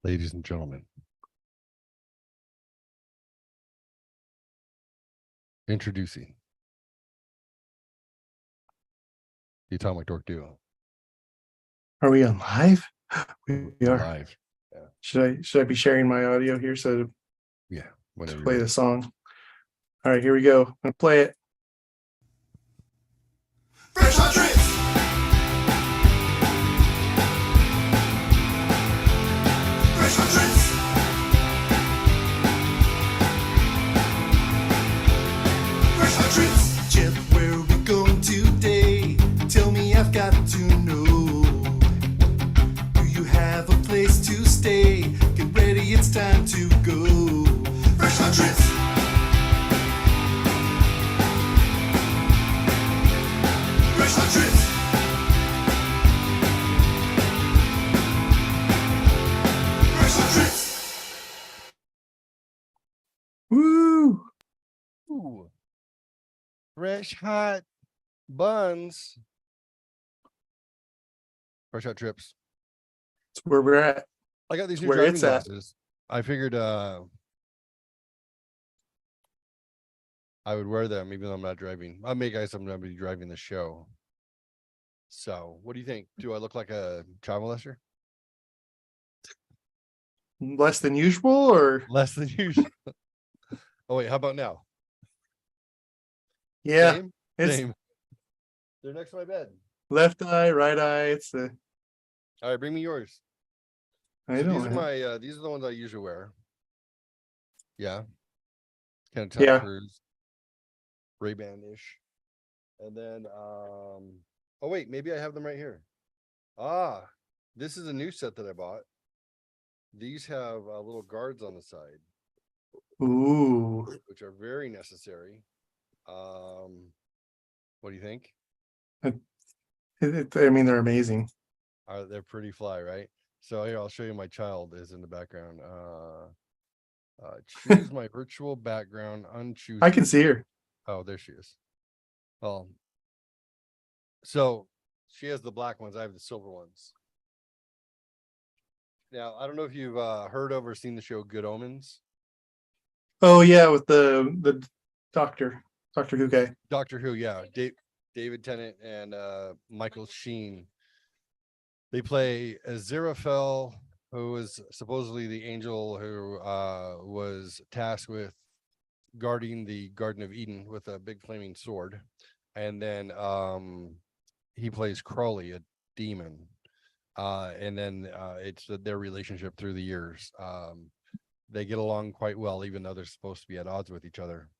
Ladies and gentlemen, introducing the Atomic Dork Duo. Are we on live? We We're are. live. Yeah. Should I be sharing my audio here so to Whenever play you're the song? All right, here we go. I'm gonna play it. Fresh hot tricks. Fresh hot tricks. Fresh hot tricks. Chip, where are we going today? Tell me, I've got to know. Do you have a place to stay? Get ready, it's time to go. Fresh hot tricks. Fresh hot tricks. Fresh hot tricks. Woo! Ooh. Fresh hot buns. Fresh hot trips. That's where we're at. I got these new Where driving it's at. glasses. I figured I would wear them even though I'm not driving. I may guys I'm gonna be driving the show. So what do you think? Do I look like a child molester? Less than usual, or Less than usual. Oh wait, how about now? yeah, Same? it's Same. They're next to my bed. left eye, right eye. It's the All right, bring me yours. I So know. these are my these are the ones I usually wear. Yeah. Kind of Yeah. Tom Cruise. Ray-Ban-ish. And then oh wait, maybe I have them right here. This is a new set that I bought. These have little guards on the side, Ooh, which are very necessary. What do you think? I mean, they're amazing. They're pretty fly, right? So here, I'll show you. My child is in the background. Choose my virtual background, unchoose. I can see her. Oh, there she is. So she has the black ones. I have the silver ones. Now, I don't know if you've heard of or seen the show Good Omens. Oh yeah, with the Doctor Who guy. Doctor Who, yeah. David Tennant and Michael Sheen. They play Aziraphale, who is supposedly the angel who was tasked with guarding the Garden of Eden with a big flaming sword. And then he plays Crowley, a demon. And then it's their relationship through the years. They get along quite well, even though they're supposed to be at odds with each other.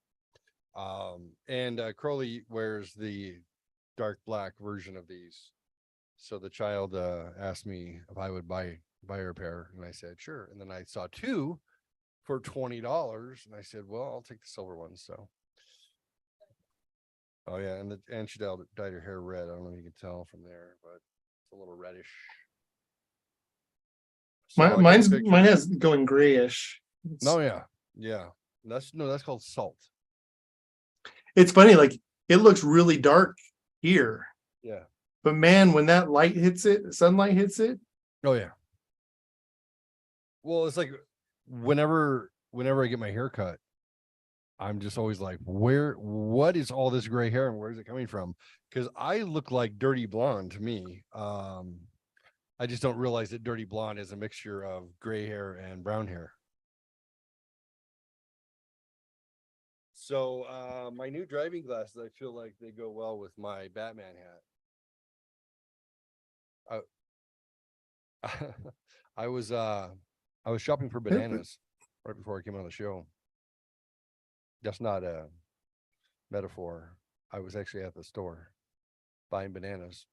And Crowley wears the dark black version of these. So the child asked me if I would buy her a pair, and I said sure. And then I saw two for $20, and I said, well, I'll take the silver one. So, oh yeah, and she dyed her hair red. I don't know if you can tell from there, but it's a little reddish. So Mine has going grayish. Oh yeah. That's called salt. It's funny, like it looks really dark here. Yeah. But man, when that light hits it, sunlight hits it. Oh yeah. Well, it's like whenever I get my hair cut, I'm just always like, what is all this gray hair and where is it coming from? Because I look like dirty blonde to me. I just don't realize that dirty blonde is a mixture of gray hair and brown hair. So my new driving glasses, I feel like they go well with my Batman hat. I was shopping for bananas right before I came on the show. That's not a metaphor. I was actually at the store buying bananas.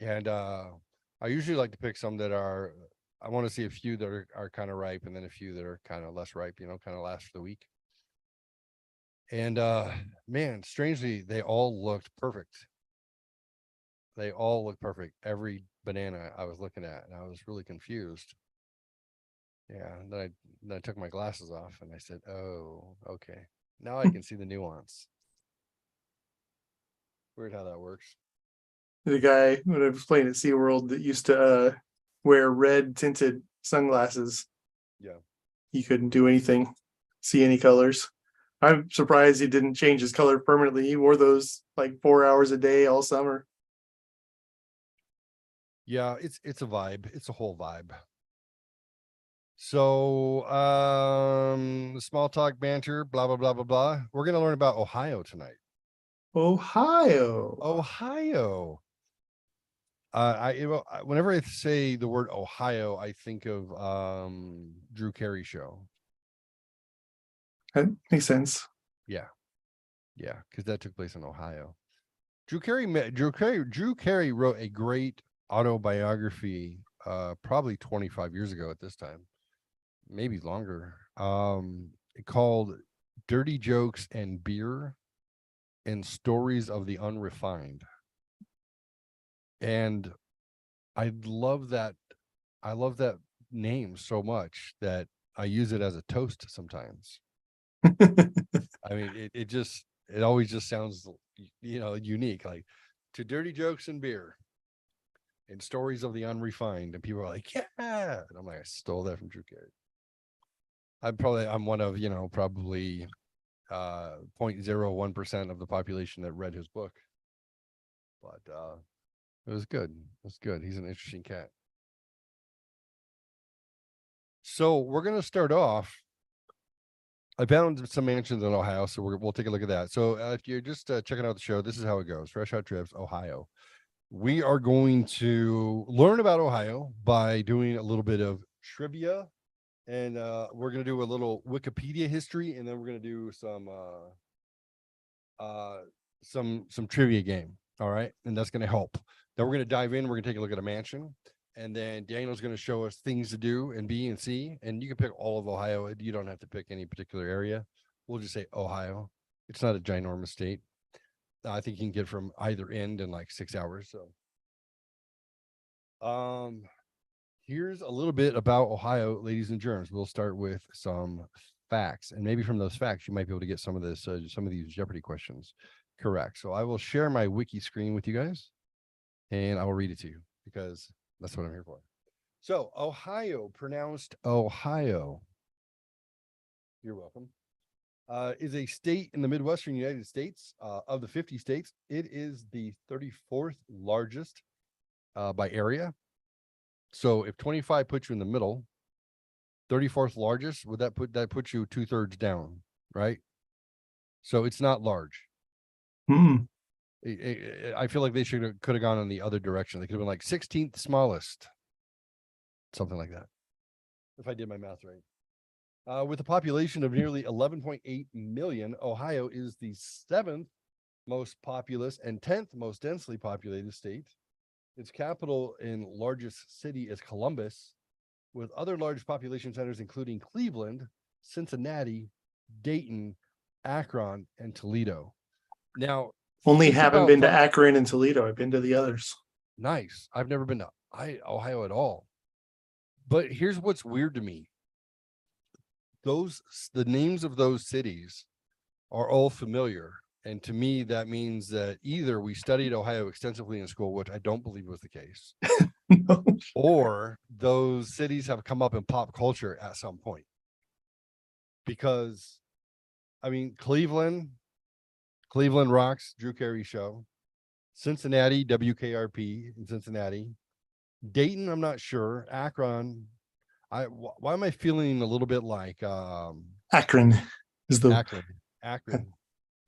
And I usually like to pick some that I want to see a few that are kind of ripe and then a few that are kind of less ripe, kind of last for the week. And man, strangely, they all looked perfect. They all look perfect. Every banana I was looking at, and I was really confused. Yeah, then I took my glasses off and I said, "Oh, okay. Now I can see the nuance." Weird how that works. The guy when I was playing at SeaWorld that used to wear red tinted sunglasses Yeah. He couldn't do anything, see any colors. I'm surprised he didn't change his color permanently. He wore those like 4 hours a day all summer. Yeah, it's a vibe. It's a whole vibe. So small talk banter, blah blah blah blah blah. We're gonna learn about Ohio tonight. Ohio. Ohio. Whenever I say the word Ohio, I think of Drew Carey show. That makes sense. Yeah, because that took place in Ohio. Drew Carey wrote a great autobiography, probably 25 years ago at this time, maybe longer. Called "Dirty Jokes and Beer and Stories of the Unrefined," and I love that. I love that name so much that I use it as a toast sometimes. I mean, it always just sounds, unique, like "To Dirty Jokes and Beer and Stories of the Unrefined," and people are like, yeah, and I'm like, I stole that from Drew Carey. I'm one of, probably 0.01% of the population that read his book, but it was good. It's good. He's an interesting cat. So we're gonna start off. I found some mansions in Ohio, so we'll take a look at that. So if you're just checking out the show, this is how it goes. Fresh Hot Trips, Ohio. We are going to learn about Ohio by doing a little bit of trivia, and we're going to do a little Wikipedia history, and then we're going to do some trivia game. All right, and that's going to help. Then we're going to dive in. We're going to take a look at a mansion, and then Daniel's going to show us things to do and B and C. And you can pick all of Ohio. You don't have to pick any particular area. We'll just say Ohio. It's not a ginormous state. I think you can get from either end in like 6 hours. So, here's a little bit about Ohio, ladies and germs. We'll start with some facts, and maybe from those facts, you might be able to get some of this, some of these Jeopardy questions correct. So I will share my wiki screen with you guys, and I will read it to you because that's what I'm here for. So Ohio, pronounced Ohio. You're welcome. Is a state in the Midwestern United States. Of the 50 states, it is the 34th largest by area. So if 25 puts you in the middle, 34th largest, would that put you 2/3 down, right? So it's not large. I feel like they could have gone in the other direction. They could have been like 16th smallest, something like that, if I did my math right. With a population of nearly 11.8 million, Ohio is the 7th most populous and 10th most densely populated state. Its capital and largest city is Columbus, with other large population centers including Cleveland, Cincinnati, Dayton, Akron, and Toledo. Now, only haven't been to Akron and Toledo. I've been to the others. Nice. I've never been to Ohio at all. But here's what's weird to me. The names of those cities are all familiar. And to me, that means that either we studied Ohio extensively in school, which I don't believe was the case, No. or those cities have come up in pop culture at some point. Because, I mean, Cleveland rocks, Drew Carey show. Cincinnati, WKRP in Cincinnati. Dayton, I'm not sure. Akron, why am I feeling a little bit like Akron is the Akron.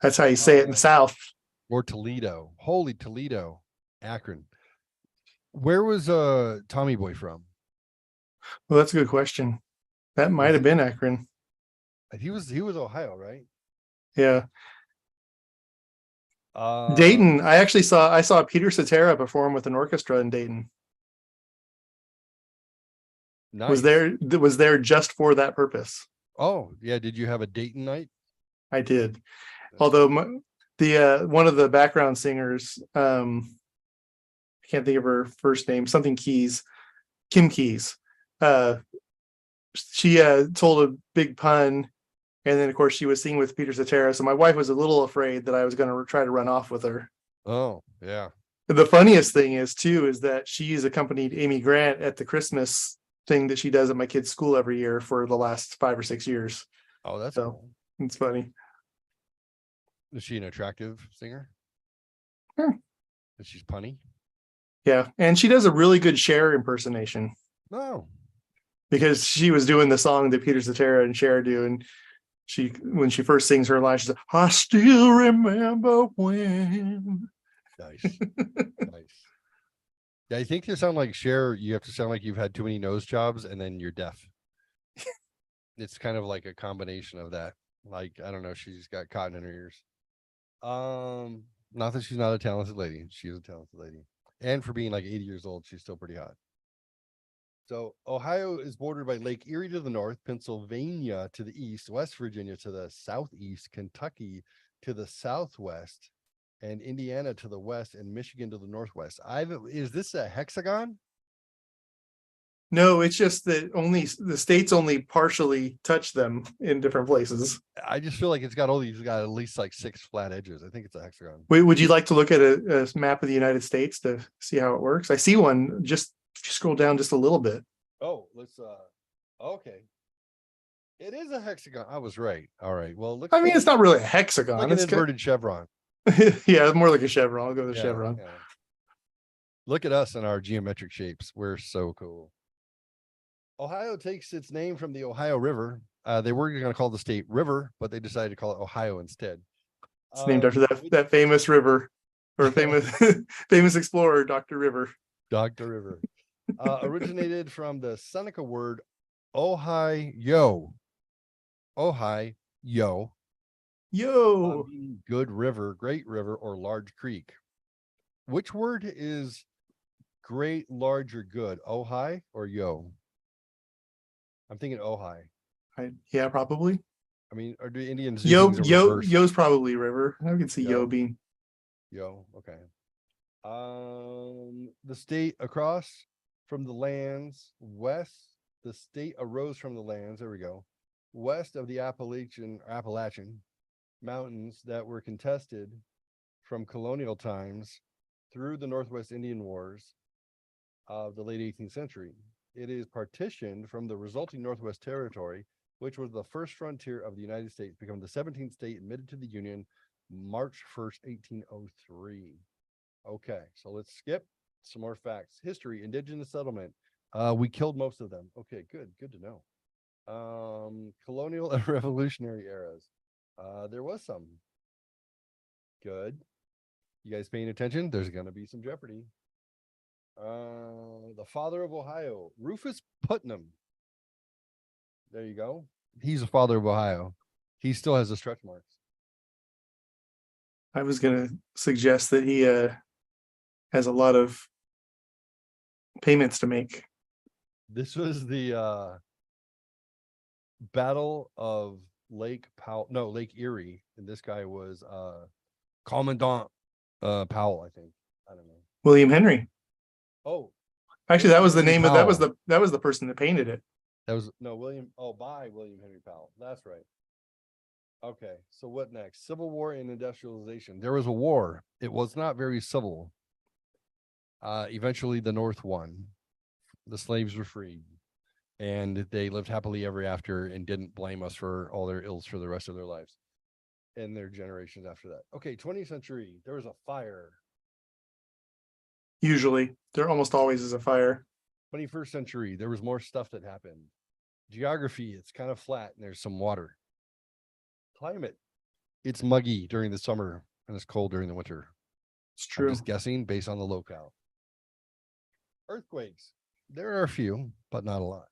That's how you say it in the South. Or Toledo. Holy Toledo, Akron. Where was Tommy Boy from? Well, that's a good question. That might have been Akron. He was Ohio, right? Yeah. Dayton. I saw Peter Cetera perform with an orchestra in Dayton. Nice. Was there just for that purpose. Oh yeah. Did you have a Dayton night? I did. Although one of the background singers, I can't think of her first name, something Keys, Kim Keys. She told a big pun, and then of course she was singing with Peter Cetera. So my wife was a little afraid that I was going to try to run off with her. Oh yeah. The funniest thing is that she's accompanied Amy Grant at the Christmas thing that she does at my kid's school every year for the last 5 or 6 years. Oh, that's So- cool. It's funny. Is she an attractive singer? Hmm. Is she's punny? Yeah. And she does a really good Cher impersonation No. because she was doing the song that Peter Cetera and Cher do. And when she first sings her line, she's like, I still remember when. Nice. Nice. Yeah, I think you sound like Cher. You have to sound like you've had too many nose jobs and then you're deaf. It's kind of like a combination of that. Like, I don't know, she's got cotton in her ears. Not that she's not a talented lady. She is a talented lady. And for being like 80 years old, she's still pretty hot. So Ohio is bordered by Lake Erie to the north, Pennsylvania to the east, West Virginia to the southeast, Kentucky to the southwest, and Indiana to the west, and Michigan to the northwest. Is this a hexagon? No, it's just that only the states only partially touch them in different places. I just feel like it's got at least like 6 flat edges. I think it's a hexagon. Wait, would you like to look at a map of the United States to see how it works? I see one. Just if you scroll down just a little bit. Oh, let's okay. It is a hexagon. I was right. All right. Well, look. I mean, it's not really a hexagon. like an It's inverted chevron. yeah, more like a chevron. I'll go with Yeah, chevron. yeah. Look at us and our geometric shapes. We're so cool. Ohio takes its name from the Ohio River. They were going to call the state River, but they decided to call it Ohio instead. It's named after that famous river or famous famous explorer, Dr. River. Dr. River. Originated from the Seneca word Ohio. Ohio. Yo, Meaning good river, great river, or large creek. Which word is great, large, or good? Ohio or yo? I'm thinking Ohio. yeah, probably. I mean, or do Indians do Yo, things in yo, reverse? yo's probably river. I can see Yo. yo being. Yo, okay. The state across from the lands west. The state arose from the lands. There we go. West of the Appalachian mountains that were contested from colonial times through the Northwest Indian Wars of the late 18th century. It is partitioned from the resulting Northwest Territory, which was the first frontier of the United States, becoming the 17th state admitted to the Union March 1st, 1803. Okay, so let's skip some more facts. History, indigenous settlement. We killed most of them. Okay, good to know. Colonial and revolutionary eras. There was some. Good. You guys paying attention? There's gonna be some Jeopardy. The father of Ohio, Rufus Putnam. There you go. He's the father of Ohio. He still has the stretch marks. I was gonna suggest that he has a lot of payments to make. This was the Battle of Lake Erie, and this guy was Commandant Powell, I think. I don't know. William Henry. Oh, Actually, that was the Henry name of that was Powell. the person that painted it. That was by William Henry Powell. That's right. Okay, so what next? Civil War and industrialization. There was a war. It was not very civil. Eventually the North won. The slaves were freed. And they lived happily ever after and didn't blame us for all their ills for the rest of their lives and their generations after that. Okay, 20th century, there was a fire. Usually, there almost always is a fire. 21st century, there was more stuff that happened. Geography, it's kind of flat and there's some water. Climate, it's muggy during the summer and it's cold during the winter. It's I'm true. just guessing based on the locale. Earthquakes, there are a few, but not a lot.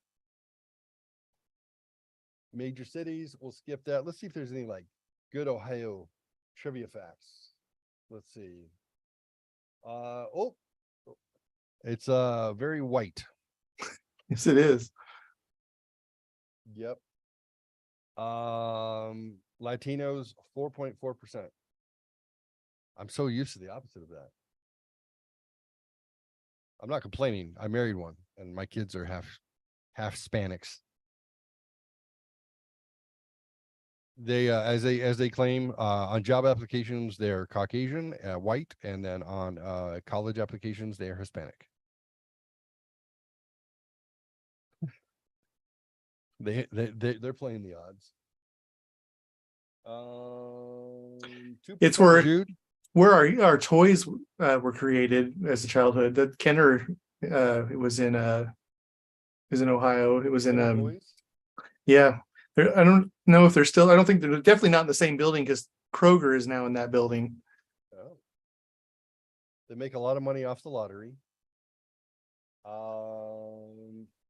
Major cities, we'll skip that. Let's see if there's any like good Ohio trivia facts. Let's see. It's very white. Yes, it is. Yep. Latinos 4.4%. I'm so used to the opposite of that. I'm not complaining. I married one and my kids are half Hispanics. They as they claim on job applications they're Caucasian, white, and then on college applications they're Hispanic. They're playing the odds. It's 2% where Jude. where our toys were created as a childhood. That Kenner it was in Ohio. It was in Boys. yeah. I don't know if they're still. I don't think they're definitely not in the same building because Kroger is now in that building. Oh. They make a lot of money off the lottery.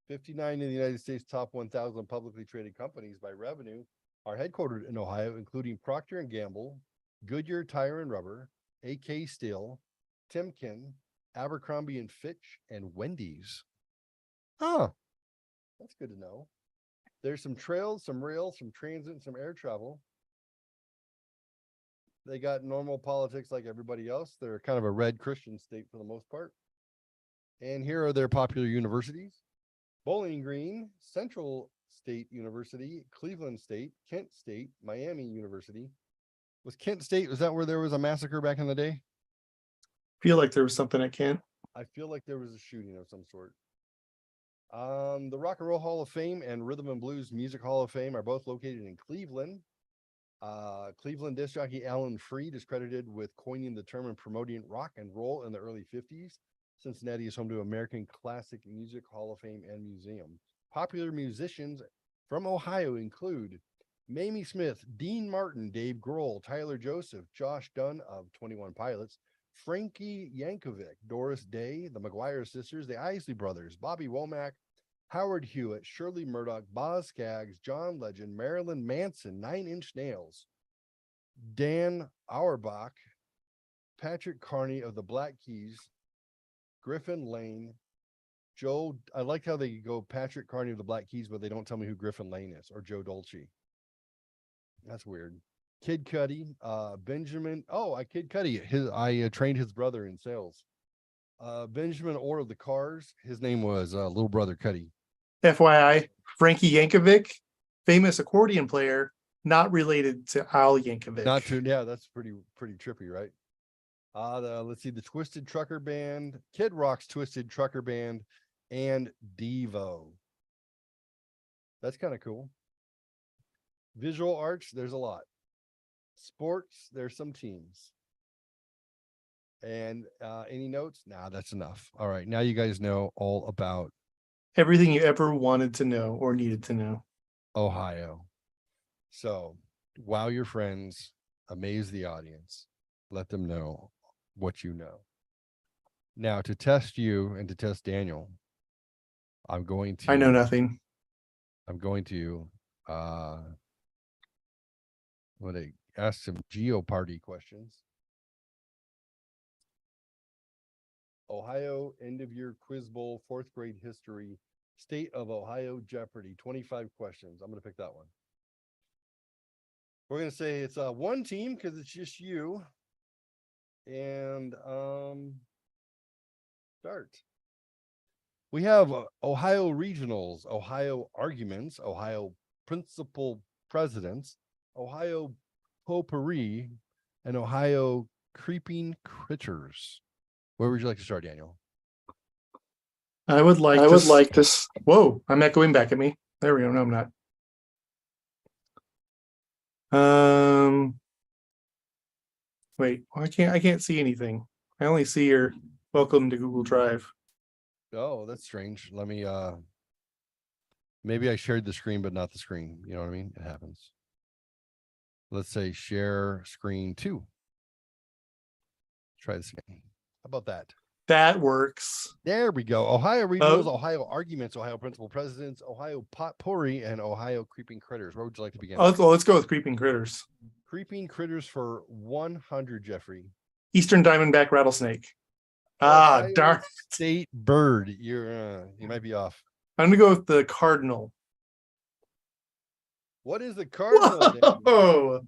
59 in the United States top 1,000 publicly traded companies by revenue are headquartered in Ohio, including Procter and Gamble, Goodyear Tire and Rubber, AK Steel, Timken, Abercrombie and Fitch, and Wendy's. Huh. That's good to know. There's some trails, some rail, some transit, and some air travel. They got normal politics like everybody else. They're kind of a red Christian state for the most part. And here are their popular universities: Bowling Green, Central State University, Cleveland State, Kent State, Miami University. Was Kent State, was that where there was a massacre back in the day? Feel like there was something at Kent. I feel like there was a shooting of some sort. The Rock and Roll Hall of Fame and Rhythm and Blues Music Hall of Fame are both located in Cleveland. Cleveland disc jockey Alan Freed is credited with coining the term and promoting rock and roll in the early 50s. Cincinnati is home to American Classic Music Hall of Fame and Museum. Popular musicians from Ohio include Mamie Smith, Dean Martin, Dave Grohl, Tyler Joseph, Josh Dunn of 21 Pilots, Frankie Yankovic, Doris Day, the McGuire Sisters, the Isley Brothers, Bobby Womack, Howard Hewitt, Shirley Murdoch, Boz Scaggs, John Legend, Marilyn Manson, 9 Inch Nails, Dan Auerbach, Patrick Carney of the Black Keys, Griffin Lane, Joe. I like how they go Patrick Carney of the Black Keys, but they don't tell me who Griffin Lane is, or Joe Dolce. That's weird. Kid Cudi, Benjamin. Oh, Kid Cudi. I trained his brother in sales. Benjamin Orr of the Cars. His name was Little Brother Cudi. FYI, Frankie Yankovic, famous accordion player, not related to Al Yankovic. Not to, yeah, that's pretty trippy, right? Let's see, the Twisted Trucker Band, Kid Rock's Twisted Trucker Band, and Devo. That's kind of cool. Visual arts, there's a lot. Sports, there's some teams. And any notes? Nah, that's enough. All right, now you guys know all about everything you ever wanted to know or needed to know. Ohio. So, wow your friends, amaze the audience, let them know what you know. Now, to test you and to test Daniel, I know nothing. I'm going to ask some Geopardy questions. Ohio end of year quiz bowl, 4th grade history, state of Ohio Jeopardy, 25 questions. I'm going to pick that one. We're going to say it's one team because it's just you. And start. We have Ohio regionals, Ohio arguments, Ohio principal presidents, Ohio potpourri, and Ohio creeping critters. Where would you like to start, Daniel? I would like to. Whoa, I'm echoing back at me. There we go. No, I'm not. Wait, I can't see anything. I only see your welcome to Google Drive. Oh, that's strange. Let me maybe I shared the screen, but not the screen. You know what I mean? It happens. Let's say share screen 2. Try this again. How about that? That works. There we go. Ohio regionals, Ohio arguments, Ohio principal presidents, Ohio potpourri, and Ohio creeping critters. Where would you like to begin? Let's go with creeping critters. Creeping critters for 100, Jeffrey. Eastern diamondback rattlesnake. Ohio darn state bird. You might be off. I'm gonna go with the cardinal. What is the cardinal? Whoa.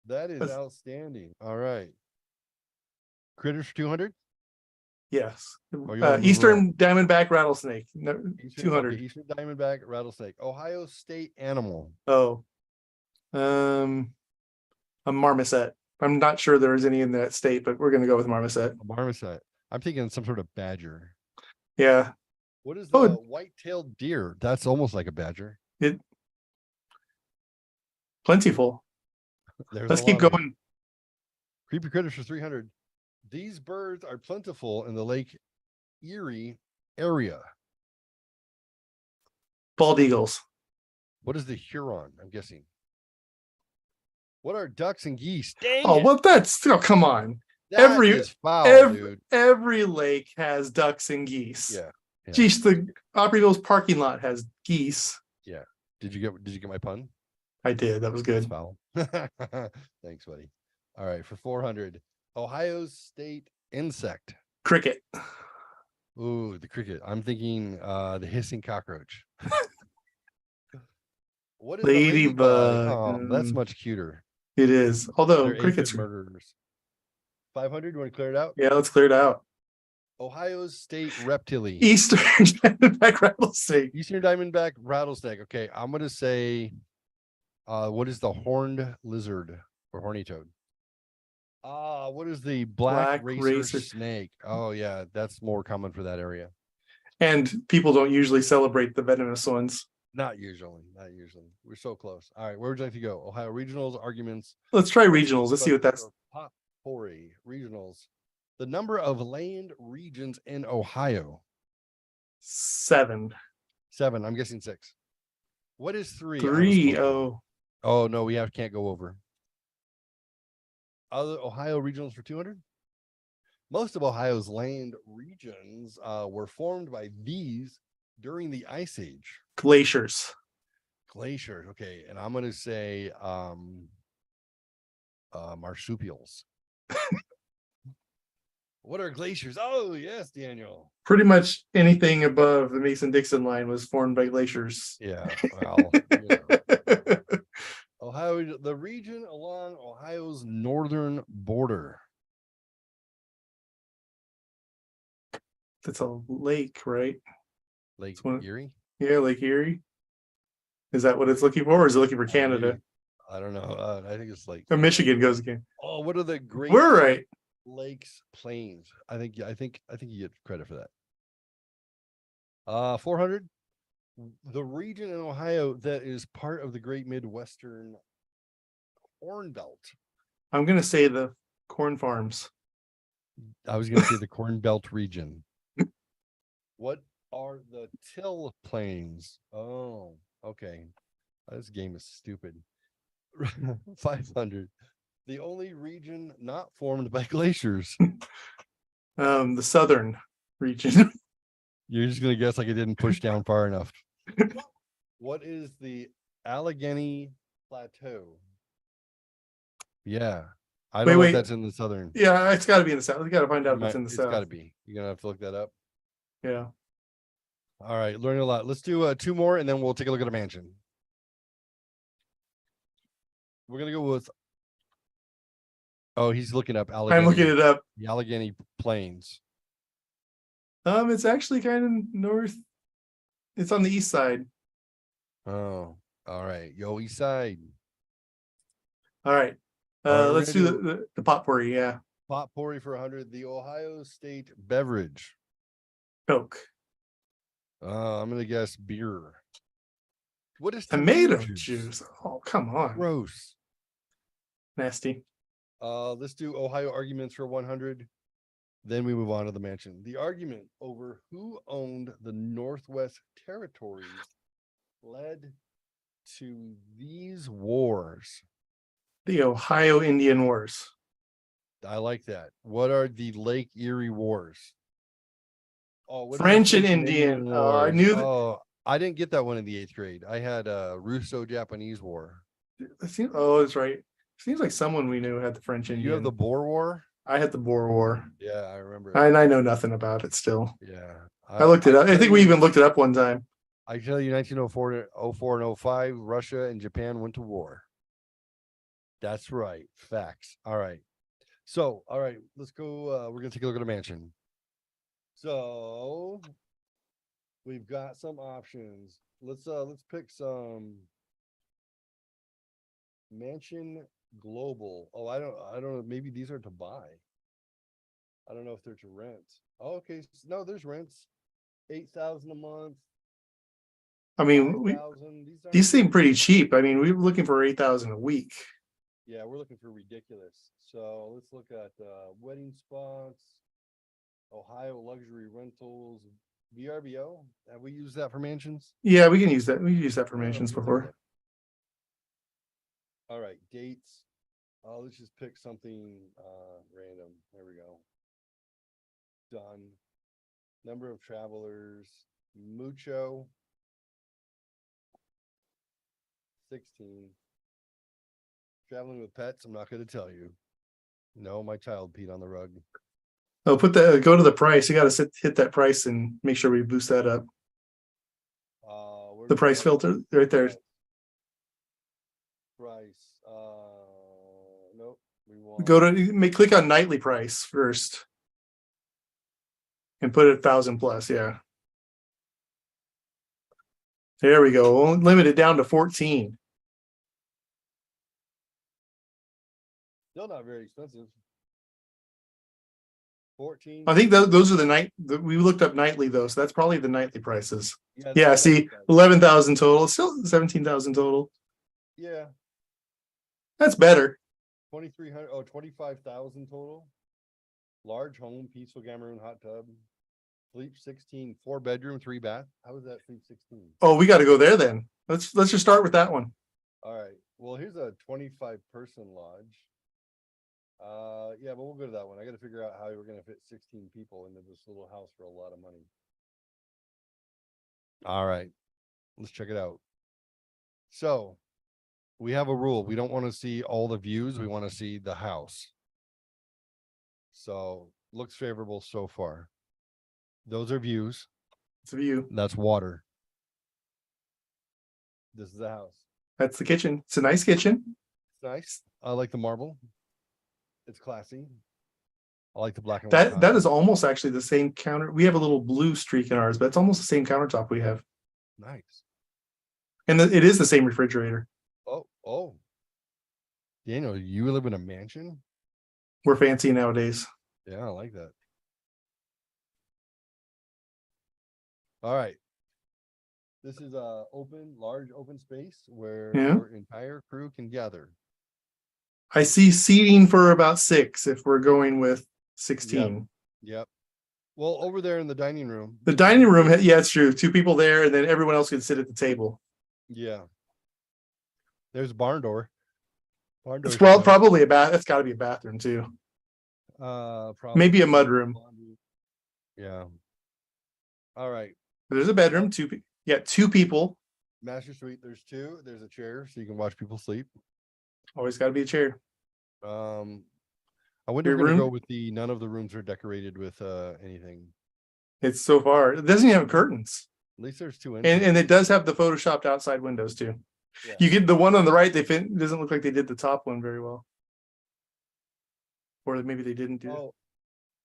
That is outstanding. All right. Critters for 200? Yes. Eastern diamondback rattlesnake. 200. Okay, Eastern diamondback rattlesnake. Ohio state animal. Oh. A marmoset. I'm not sure there is any in that state, but we're going to go with marmoset. A marmoset. I'm thinking some sort of badger. Yeah. What is the white-tailed deer? That's almost like a badger. Plentiful. There's Let's a keep lot of them. going. Creepy critters for 300. These birds are plentiful in the Lake Erie area. Bald eagles. What is the Huron? I'm guessing. What are ducks and geese? Dang Oh, it. well, that's come on. That is foul, every dude. every lake has ducks and geese. Yeah. Yeah. Geez, the Opry Mills parking lot has geese. Yeah. Did you get my pun? I did. That was That's good. foul. Thanks, buddy. All right, for 400. Ohio State insect. Cricket. Ooh, the cricket. I'm thinking the hissing cockroach. What is the ladybug? Ladybug. Oh, that's much cuter. It is. Although They're crickets. aphid murderers. 500. You want to clear it out? Yeah, let's clear it out. Ohio State reptile. Eastern Diamondback rattlesnake. Eastern Diamondback rattlesnake. Okay, I'm gonna say, what is the horned lizard or horny toad? What is the black racer snake? Oh yeah, that's more common for that area. And people don't usually celebrate the venomous ones. Not usually. We're so close. All right, where would you like to go? Ohio regionals, arguments. Let's try regionals. Let's see what that's. Pot pourri regionals. The number of land regions in Ohio. 7. 7. I'm guessing 6. What is 3? 3. Oh, Oh no, we can't go over. Other Ohio regionals for 200. Most of Ohio's land regions were formed by these during the Ice Age. glaciers. Glaciers. Okay, and I'm gonna say marsupials. What are glaciers? Oh yes, Daniel. Pretty much anything above the Mason-Dixon line was formed by glaciers. Yeah, well, you know. Ohio, the region along Ohio's northern border. That's a lake, right? Lake one- Erie? Yeah, Lake Erie. Is that what it's looking for, or is it looking for Canada? I don't know. I think it's like Michigan goes again. Oh, what are the Great We're right. Lakes Plains? I think you get credit for that. 400. The region in Ohio that is part of the Great Midwestern Corn Belt. I'm gonna say the corn farms. I was going to say the Corn Belt region. What are the Till Plains? Oh, okay. This game is stupid. 500. The only region not formed by glaciers. The southern region. You're just going to guess like it didn't push down far enough. What is the Allegheny Plateau? Yeah. I don't know if that's in the southern. Yeah, it's got to be in the south. We got to find out if it's in the It's south. got to be. You're going to have to look that up. Yeah. All right. Learning a lot. Let's do 2 more and then we'll take a look at a mansion. We're going to go with. Oh, he's looking up Allegheny. I'm looking it up. The Allegheny Plains. It's actually kind of north. It's on the east side. Oh, all right. Yo, east side. All right. All right, Let's do the potpourri. Yeah. Potpourri for 100. The Ohio State beverage. Coke. I'm gonna guess beer. What is Tomato juice? Oh, come on. Gross. Nasty. Let's do Ohio arguments for 100. Then we move on to the mansion. The argument over who owned the Northwest Territories led to these wars. The Ohio Indian Wars. I like that. What are the Lake Erie Wars? Oh, what are the French and Indian. I knew that. Oh, I didn't get that one in the 8th grade. I had Russo-Japanese War. Oh, that's right. Seems like someone we knew had the French Indian. You have the Boer War? I had the Boer War. Yeah, I remember. And I know nothing about it still. Yeah. I looked it up. I think we even looked it up one time. I tell you, 1904, 04, and 05, Russia and Japan went to war. That's right. Facts. All right. So, all right, let's go. We're going to take a look at a mansion. So, we've got some options. Let's pick some mansion global. Oh, I don't know. Maybe these are to buy. I don't know if they're to rent. Oh, okay. No, there's rents. 8,000 a month. I mean, 5,000, these seem aren't- pretty cheap. I mean, we were looking for 8,000 a week. Yeah, we're looking for ridiculous. So let's look at wedding spots, Ohio luxury rentals, VRBO. Have we used that for mansions? Yeah, we can use that. We've used that for I don't know, mansions let's take a before. look. All right, dates. Let's just pick something random. There we go. Done. Number of travelers. Mucho. 16. Traveling with pets, I'm not going to tell you. No, my child peed on the rug. Oh, go to the price. You got to hit that price and make sure we boost that up. Where's The price that? filter right there. Price. Nope. We Click on nightly price first. And put it 1,000 plus. Yeah. There we go. Limit it down to 14. Still not very expensive. 14. I think those are we looked up nightly though, so that's probably the nightly prices. Yeah, that's see, not bad. 11,000 total, still 17,000 total. Yeah, That's better. 2,300. Oh, 25,000 total. Large home, peaceful Cameroon hot tub. Sleep 16, 4-bedroom, 3-bath. How is that sleep 16? Oh, we got to go there then. Let's just start with that one. All right. Well, here's a 25-person lodge. Yeah, but we'll go to that one. I got to figure out how we're going to fit 16 people into this little house for a lot of money. All right. Let's check it out. So we have a rule. We don't want to see all the views. We want to see the house. So looks favorable so far. Those are views. It's a view. That's water. This is the house. That's the kitchen. It's a nice kitchen. It's nice. I like the marble. It's classy. I like the black and white. That is almost actually the same counter. We have a little blue streak in ours, but it's almost the same countertop we have. Nice. And it is the same refrigerator. Oh. Daniel, you live in a mansion? We're fancy nowadays. Yeah, I like that. All right. This is a large open space where your entire crew can gather. I see seating for about 6 if we're going with 16. Yep. Well, over there in the dining room. The dining room, yeah, it's true. 2 people there, and then everyone else can sit at the table. Yeah. There's a barn door. It's probably a bath. It's got to be a bathroom too. Probably Maybe a mudroom. Yeah. All right. There's a bedroom. 2 people. Master suite. There's 2. There's a chair so you can watch people sleep. Always got to be a chair. I wonder if we're gonna go with none of the rooms are decorated with anything. It's so far. It doesn't even have curtains. At least there's 2 and it does have the photoshopped outside windows too. Yeah. You get the one on the right, it doesn't look like they did the top one very well. Or maybe they didn't do it.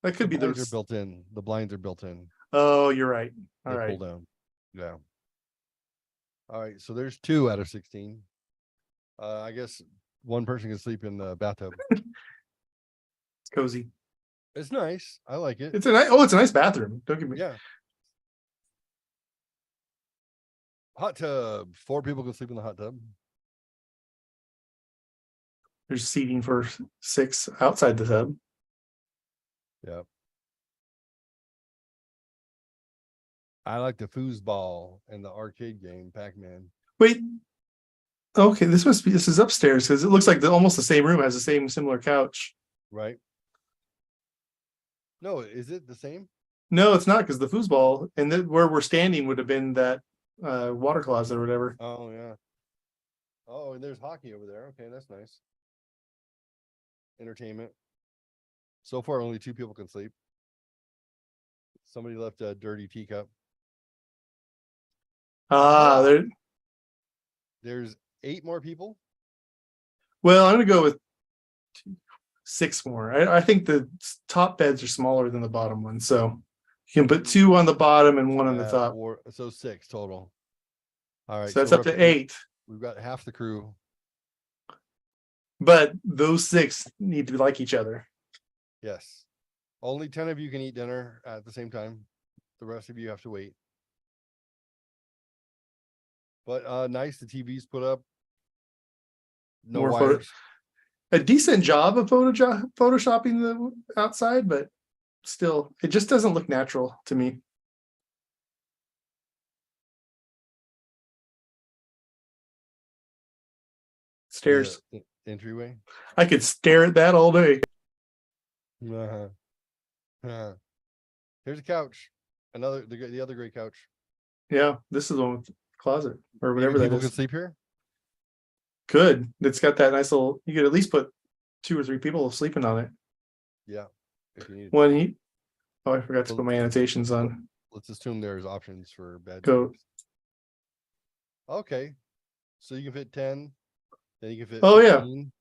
That could be the blinds are built in. The blinds are built in. Oh, you're right. All they right. pull down. Yeah. All right. So there's 2 out of 16. I guess one person can sleep in the bathtub. It's cozy. It's nice. I like it. It's a nice bathroom. Don't get me. Yeah. Hot tub. 4 people can sleep in the hot tub. There's seating for 6 outside the tub. Yep. I like the foosball and the arcade game, Pac-Man. Wait. Okay, this is upstairs because it looks like almost the same room has the same similar couch. Right. No, is it the same? No, it's not because the foosball and where we're standing would have been that water closet or whatever. Oh yeah. Oh, and there's hockey over there. Okay, that's nice. Entertainment. So far, only 2 people can sleep. Somebody left a dirty teacup. There's 8 more people. Well, I'm gonna go with 6 more. I think the top beds are smaller than the bottom one, so you can put 2 on the bottom and 1 on the top. So 6 total. All right. So that's up to 8. We've got half the crew. But those 6 need to like each other. Yes. Only 10 of you can eat dinner at the same time. The rest of you have to wait. But nice. The TV's put up. No More photo- wires. A decent job of photoshopping the outside, but still, it just doesn't look natural to me. Stairs. The entryway. I could stare at that all day. Uh-huh. Uh-huh. Here's a couch. The other great couch. Yeah, this is the one with the closet or Maybe whatever that people is. can sleep here. Good. It's got that nice little. You could at least put 2 or 3 people sleeping on it. Yeah. If you need. One heat. Oh, I forgot to put my annotations on. Let's assume there's options for bed. Go. Okay. So you can fit 10. Then you can fit. Oh, yeah. 15.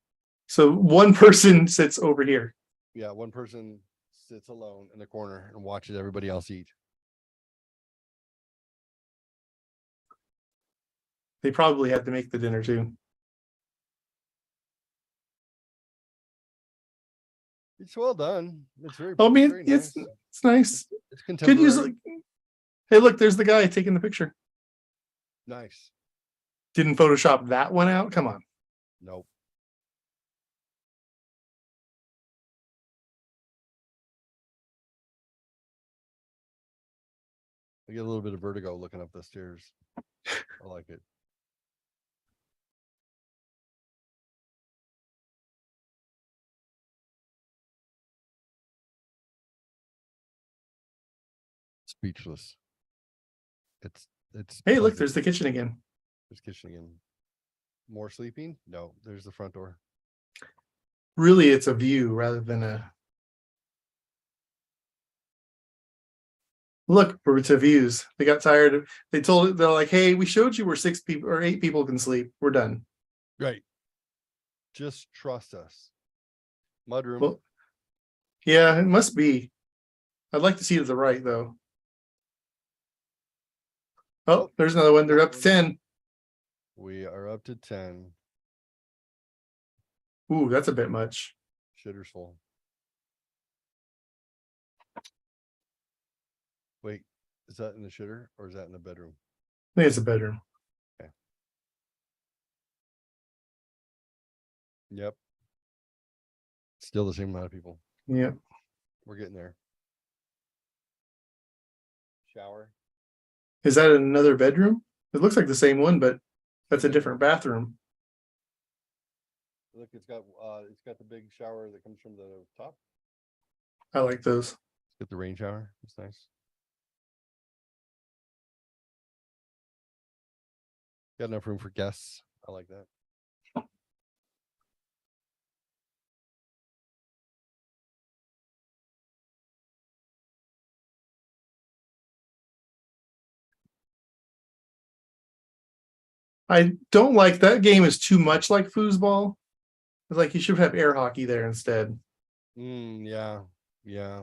So one person sits over here. Yeah. One person sits alone in the corner and watches everybody else eat. They probably had to make the dinner too. It's well done. It's very. I mean, very it's nice. it's nice. It's Could contemporary. use like, hey, look, there's the guy taking the picture. Nice. Didn't Photoshop that one out. Come on. Nope. I get a little bit of vertigo looking up the stairs. I like it. Speechless. It's Hey, look, pleasant. there's the kitchen again. There's kitchen again. More sleeping? No, there's the front door. Really, it's a view rather than a. Look, it's a views. They got tired of. They told it. They're like, "Hey, we showed you where 6 people or 8 people can sleep. We're done." Right. Just trust us. Mudroom. Well, yeah, it must be. I'd like to see it to the right though. Oh, there's another one. They're up to 10. We are up to 10. Ooh, that's a bit much. Shitter's full. Wait, is that in the shitter or is that in the bedroom? I think it's a bedroom. Yep. Still the same amount of people. Yeah. We're getting there. Shower. Is that another bedroom? It looks like the same one, but that's a different bathroom. Look, it's got the big shower that comes from the top. I like those. It's got the rain shower. It's nice. Got enough room for guests. I like that. I don't like that game is too much like foosball. It's like you should have air hockey there instead. Yeah. Yeah.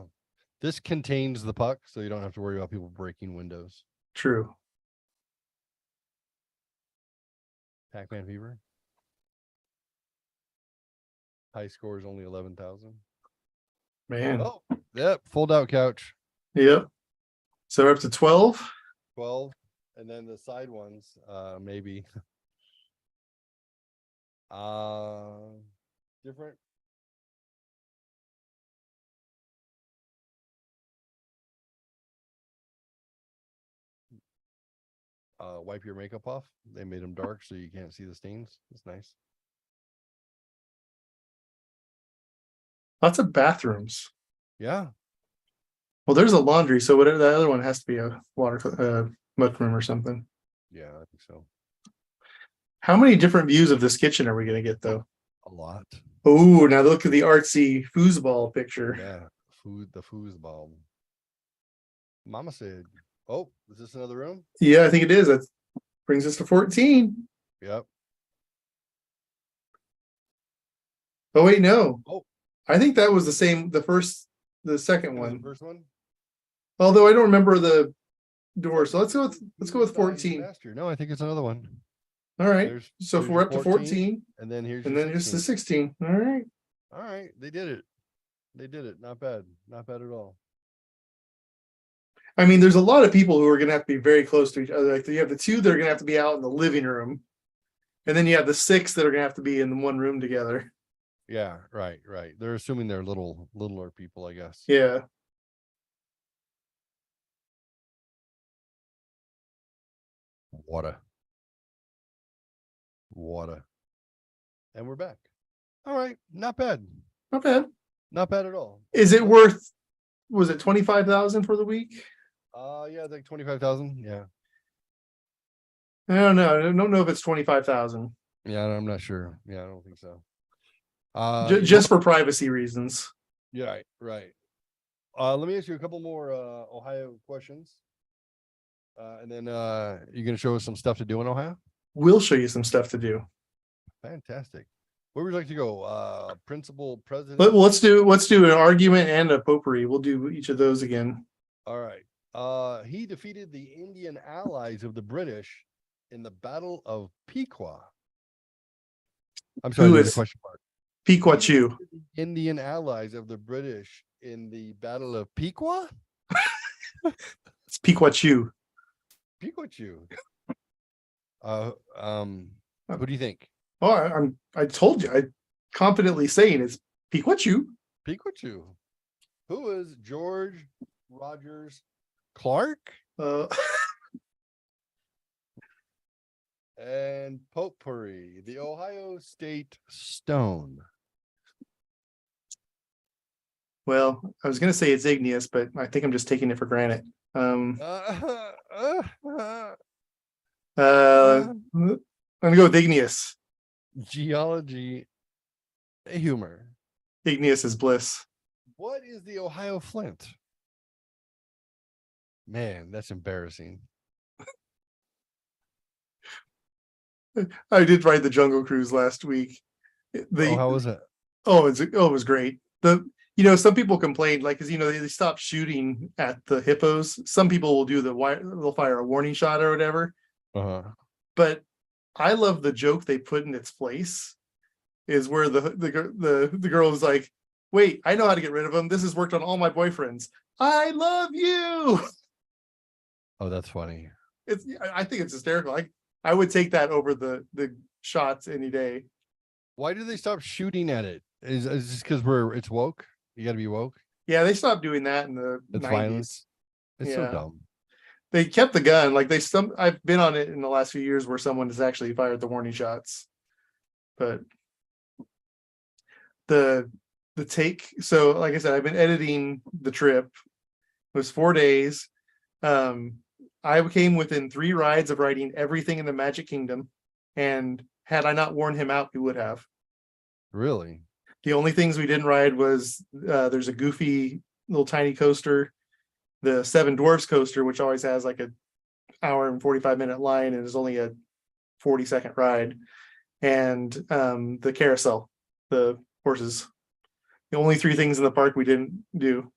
This contains the puck, so you don't have to worry about people breaking windows. True. Pac-Man Fever. High score is only 11,000. Man. Oh, yep. Fold out couch. Yep. So we're up to 12. 12. And then the side ones, maybe. Different. Wipe your makeup off. They made them dark so you can't see the stains. It's nice. Lots of bathrooms. Yeah. Well, there's a laundry, so whatever the other one has to be a water mud room or something. Yeah, I think so. How many different views of this kitchen are we going to get though? A lot. Oh, now look at the artsy foosball picture. Yeah. The foosball. Mama said, oh, is this another room? Yeah, I think it is. That brings us to 14. Yep. Oh, wait, no. Oh. I think that was the second That was one. the first one. Although I don't remember the door. So let's go with 14. Master. No, I think it's another one. All right. There's- So if there's we're your up to 14, and then here's and your then here's the 16. 16. All right. All right, they did it. They did it. Not bad. Not bad at all. I mean, there's a lot of people who are going to have to be very close to each other. Like you have the two that are going to have to be out in the living room, and then you have the six that are going to have to be in one room together. Yeah, right. They're assuming they're littler people, I guess. Yeah. Water. And we're back. All right, not bad. Not bad. Not bad at all. Is it worth? Was it 25,000 for the week? Yeah, like 25,000. Yeah. I don't know. I don't know if it's 25,000. Yeah, I'm not sure. Yeah, I don't think so. Just for privacy reasons. Yeah, right. Let me ask you a couple more Ohio questions. And then you're gonna show us some stuff to do in Ohio? We'll show you some stuff to do. Fantastic. Where would you like to go? Principal, president? Let's do an argument and a potpourri. We'll do each of those again. All right. He defeated the Indian allies of the British in the Battle of Pequot. I'm sorry, Who there's a is question mark. Pequot? Indian allies of the British in the Battle of Pequot? It's Pequot. Pikachu. Who do you think? Oh, I told you. I confidently saying it's Pequot. Pikachu. Who is George Rogers Clark? And potpourri, the Ohio State Stone. Well, I was gonna say it's igneous, but I think I'm just taking it for granted. I'm gonna go with igneous. Geology, humor. Igneous is bliss. What is the Ohio Flint? Man, that's embarrassing. I did ride the Jungle Cruise last week. How was it? It was great. Some people complain, like, because they stopped shooting at the hippos. Some people will do they'll fire a warning shot or whatever. But I love the joke they put in its place, is where the girl is like, "Wait, I know how to get rid of them. This has worked on all my boyfriends. I love you." Oh, that's funny. I think it's hysterical. I would take that over the shots any day. Why do they stop shooting at it? Is it just because it's woke? You got to be woke. Yeah, they stopped doing that in the It's 90s. violence. It's so Yeah. dumb. They kept the gun. Like I've been on it in the last few years where someone has actually fired the warning shots. But the take, so like I said, I've been editing the trip. It was 4 days. I came within 3 rides of riding everything in the Magic Kingdom, and had I not worn him out, we would have. Really? The only things we didn't ride was there's a goofy little tiny coaster, the Seven Dwarfs coaster, which always has like an hour and 45-minute line and is only a 40-second ride, and the carousel, the horses. The only 3 things in the park we didn't do.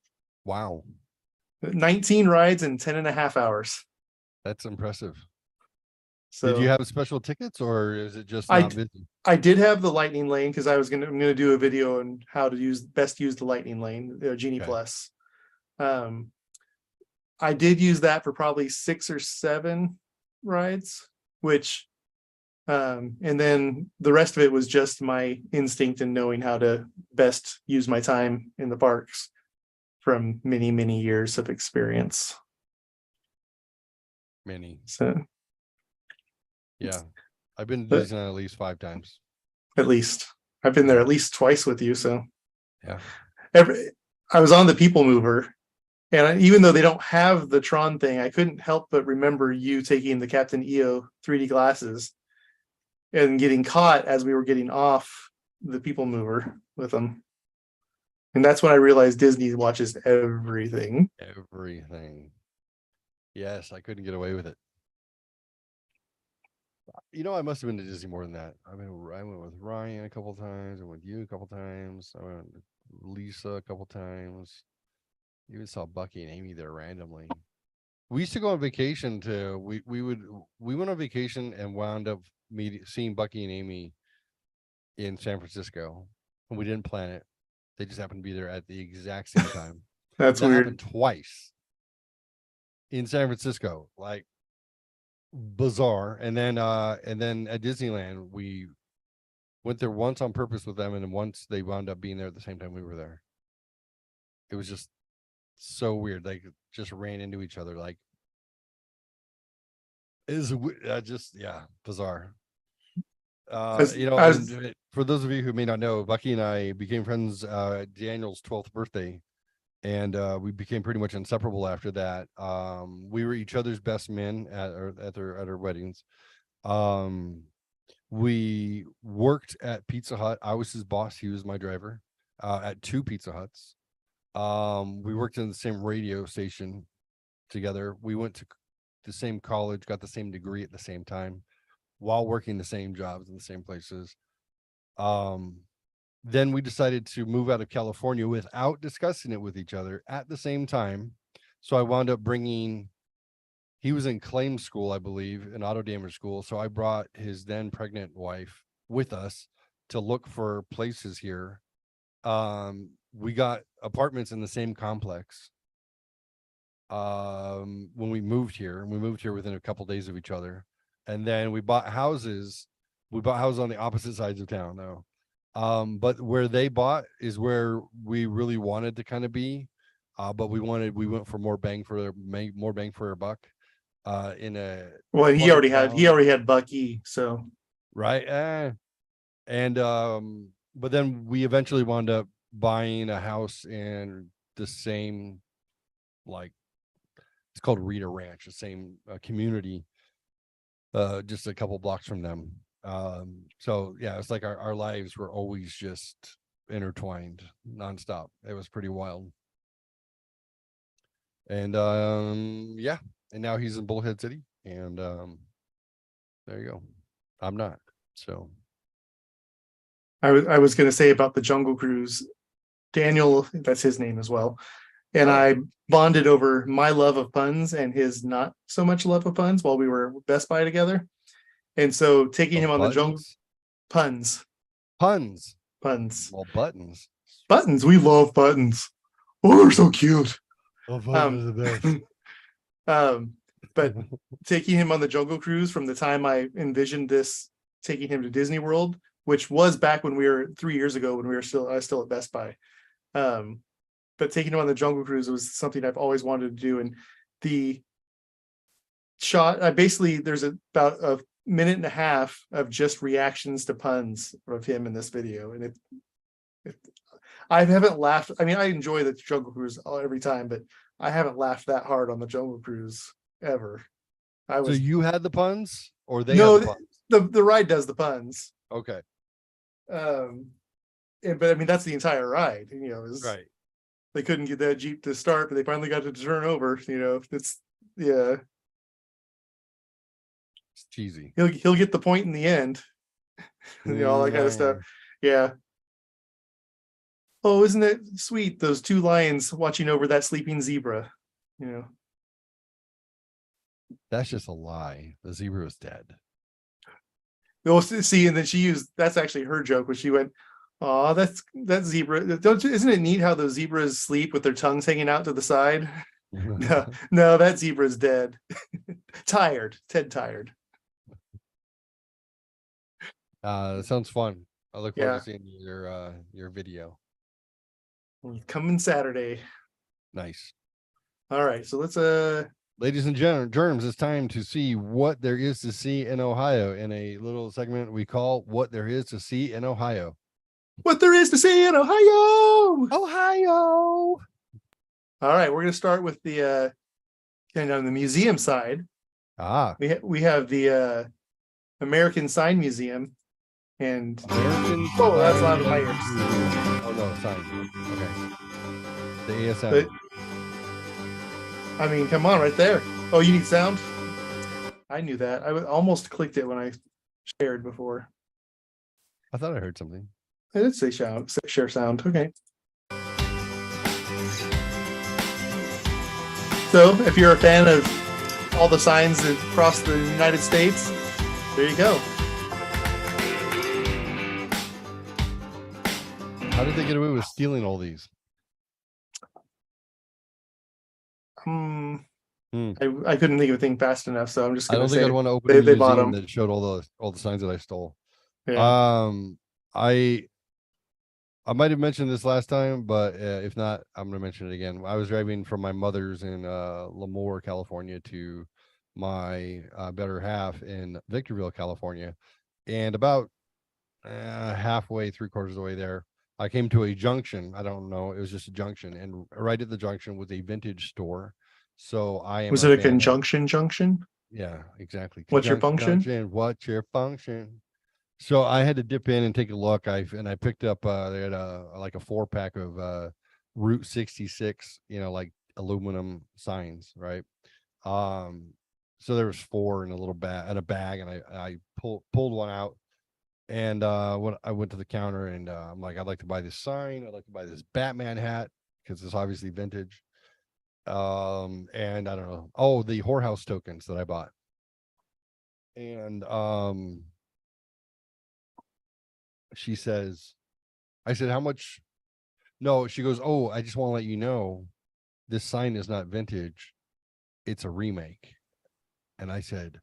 Wow. 19 rides in 10 and a half hours. That's impressive. So did you have special tickets, or is it just I not busy? I did have the lightning lane because I'm gonna do a video on how to best use the lightning lane, Genie Okay. Plus. I did use that for probably 6 or 7 rides, which and then the rest of it was just my instinct in knowing how to best use my time in the parks from many years of experience. Many. So Yeah. I've been to But- Disneyland at least 5 times. at least I've been there at least twice with you. So Yeah. I was on the People Mover, and even though they don't have the Tron thing, I couldn't help but remember you taking the Captain EO 3D glasses and getting caught as we were getting off the People Mover with them. And that's when I realized Disney watches everything. Everything. Yes, I couldn't get away with it. I must have been to Disney more than that. I went with Ryan a couple times. I went with you a couple times. I went with Lisa a couple times. Even saw Bucky and Amy there randomly. We used to go on vacation we went on vacation and wound up seeing Bucky and Amy in San Francisco, and we didn't plan it. They just happened to be there at the exact same time. That's That weird. happened twice. in San Francisco, like bizarre. And then at Disneyland, we went there once on purpose with them, and then once they wound up being there at the same time we were there. It was just so weird. Like just ran into each other. Like is just bizarre. For those of you who may not know, Bucky and I became friends Daniel's 12th birthday, and we became pretty much inseparable after that. We were each other's best men at our weddings. We worked at Pizza Hut. I was his boss, he was my driver, at 2 Pizza Huts. We worked in the same radio station together. We went to the same college, got the same degree at the same time, while working the same jobs in the same places. Then we decided to move out of California without discussing it with each other at the same time. So I wound up he was in claims school, I believe, in auto damage school. So I brought his then pregnant wife with us to look for places here. We got apartments in the same complex. When we moved here within a couple days of each other. And then we bought houses on the opposite sides of town though. But where they bought is where we really wanted to kind of be. But we went for more bang for our buck. He already had Bucky, so right. But then we eventually wound up buying a house in the same, like, it's called Rita Ranch, the same community, just a couple blocks from them. So yeah, it's like our lives were always just intertwined nonstop. It was pretty wild. And and now he's in Bullhead City, and there you go. I'm not. So I was going to say about the Jungle Cruise, Daniel, that's his name as well, and I bonded over my love of puns and his not so much love of puns while we were Best Buy together. And so taking him on the jungle puns. Well, buttons. We love buttons. Oh, they're so cute. Oh, buttons are the best. But taking him on the Jungle Cruise, from the time I envisioned this, taking him to Disney World, which was back when we were 3 years ago, when I was still at Best Buy. But taking him on the Jungle Cruise was something I've always wanted to do. And the shot, there's about a minute and a half of just reactions to puns of him in this video. And I haven't laughed. I mean, I enjoy the Jungle Cruise every time, but I haven't laughed that hard on the Jungle Cruise ever. So you had the puns, or they no, had the puns? The ride does the puns. Okay. But I mean, that's the entire ride, right. They couldn't get that Jeep to start, but they finally got it to turn over. It's cheesy. He'll get the point in the end. All that kind of stuff. Yeah. Oh, isn't it sweet? Those 2 lions watching over that sleeping zebra. That's just a lie. The zebra was dead. We'll see, and then that's actually her joke when she went, "Oh, that zebra. Isn't it neat how those zebras sleep with their tongues hanging out to the side?" No, that zebra's dead. Tired. Ted tired. That sounds fun. I look forward to seeing your video. Coming Saturday. Nice. All right, so let's ladies and germs, it's time to see what there is to see in Ohio in a little segment we call What There Is to See in Ohio. What there is to see in Ohio. All right, we're going to start with the on the museum side. We have the American Sign Museum, and that's loud in my ears. Oh no, sign. Okay. The ASM. I mean, come on, right there. Oh, you need sound? I knew that. I almost clicked it when I shared before. I thought I heard something. I did say share sound. Okay. So, if you're a fan of all the signs across the United States, there you go. How did they get away with stealing all these? I couldn't think of a thing fast enough, so I'm just I gonna don't think say I'd want to open a they bought museum them. that showed all the signs that I stole. Yeah. I might have mentioned this last time, but if not, I'm going to mention it again. I was driving from my mother's in Lemoore, California, to my better half in Victorville, California, and about halfway, 3/4 of the way there, I came to a junction. I don't know, it was just a junction, and right at the junction was a vintage store. So I am Was a it a fan of, conjunction junction? yeah, exactly. What's your function? Junction, what's your function? So I had to dip in and take a look. I picked up they had like a 4-pack of Route 66, like aluminum signs, right? So there was 4 in a little bag and I pulled one out, and when I went to the counter, and I'm like, I'd like to buy this sign, I'd like to buy this Batman hat because it's obviously vintage. And I don't know. Oh, the whorehouse tokens that I bought. And she says, I said, how much? No, she goes, oh, I just want to let you know this sign is not vintage. It's a remake. And I said,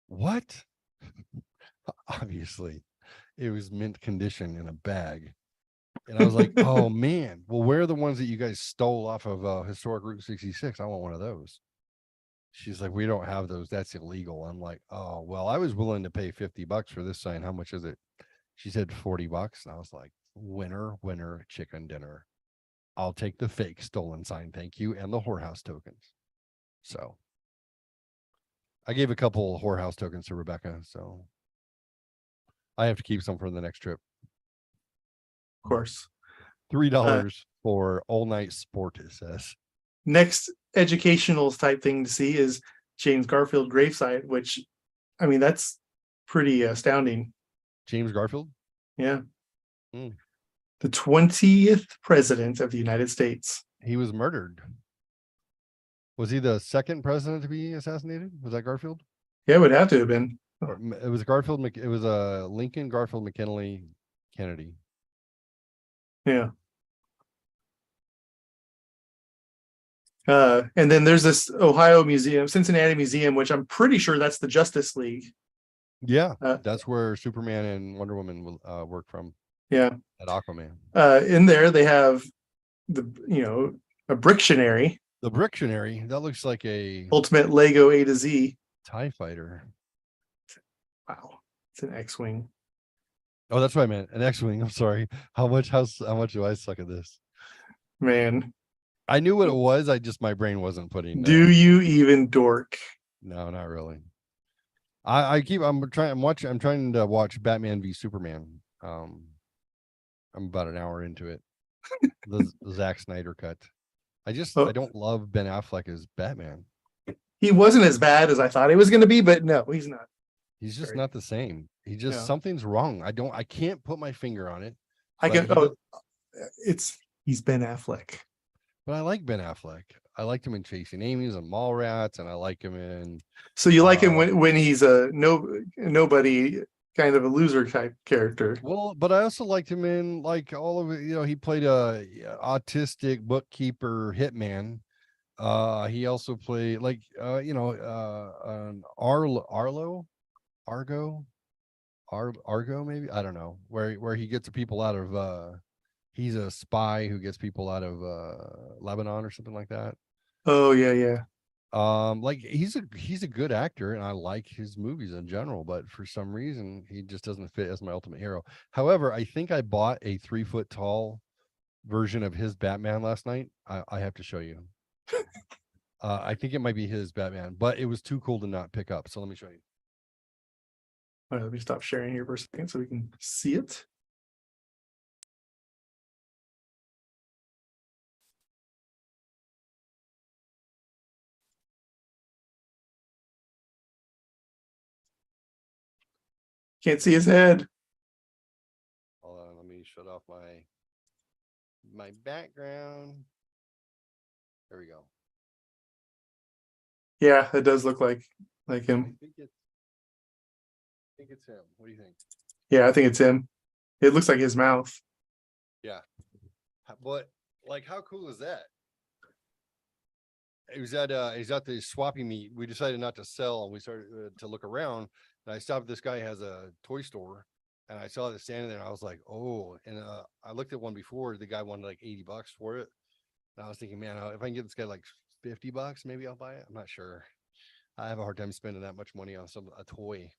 what? Obviously, it was mint condition in a bag. And I was like, oh man, well, where are the ones that you guys stole off of historic Route 66? I want one of those. She's like, we don't have those. That's illegal. I'm like, oh, well, I was willing to pay $50 for this sign. How much is it? She said $40. And I was like, winner, winner, chicken dinner. I'll take the fake stolen sign, thank you, and the whorehouse tokens. So I gave a couple whorehouse tokens to Rebecca, so I have to keep some for the next trip. Of course. $3 for all night sport, it says. Next educational type thing to see is James Garfield gravesite, which, I mean, that's pretty astounding. James Garfield? Yeah. Mm. The 20th president of the United States. He was murdered. Was he the second president to be assassinated? Was that Garfield? Yeah, it would have to have been. It was Garfield. It was Lincoln, Garfield, McKinley, Kennedy. Yeah. And then there's this Ohio Museum, Cincinnati Museum, which I'm pretty sure that's the Justice League. Yeah, that's where Superman and Wonder Woman will work from. Yeah. At Aquaman. In there they have a Brictionary. The Brictionary. That looks like a ultimate Lego A to Z TIE fighter. Wow, it's an X-wing. Oh, that's what I meant. An X-wing. I'm sorry. How much do I suck at this? Man, I knew what it was. My brain wasn't putting. Do you even, dork? No, not really. I'm trying to watch Batman v Superman. I'm about an hour into it. The Zack Snyder cut. I don't love Ben Affleck as Batman. He wasn't as bad as I thought he was going to be, but no, he's not. He's just not the same. Something's wrong. I can't put my finger on it. He's Ben Affleck. But I like Ben Affleck. I liked him in Chasing Amy's and Mallrats, and I like him in. So you like him when he's a nobody, kind of a loser type character. Well, but I also liked him in like all of it. He played a autistic bookkeeper hitman. He also played an Argo, maybe, I don't know, where he gets people out of he's a spy who gets people out of Lebanon or something like that. Oh yeah. He's a good actor, and I like his movies in general, but for some reason he just doesn't fit as my ultimate hero. However, I think I bought a 3-foot tall version of his Batman last night. I have to show you. I think it might be his Batman, but it was too cool to not pick up. So let me show you. All right, let me stop sharing here for a second so we can see it. Can't see his head. Hold on, let me shut off my background. There we go. Yeah, it does look like him. I think it's him. What do you think? Yeah, I think it's him. It looks like his mouth. Yeah. But how cool is that? he's at the swapping meet. We decided not to sell, and we started to look around. And I stopped. This guy has a toy store, and I saw it standing there. And I was like, oh. And I looked at one before. The guy wanted like $80 for it. And I was thinking, man, if I can get this guy like $50, maybe I'll buy it. I'm not sure. I have a hard time spending that much money on a toy.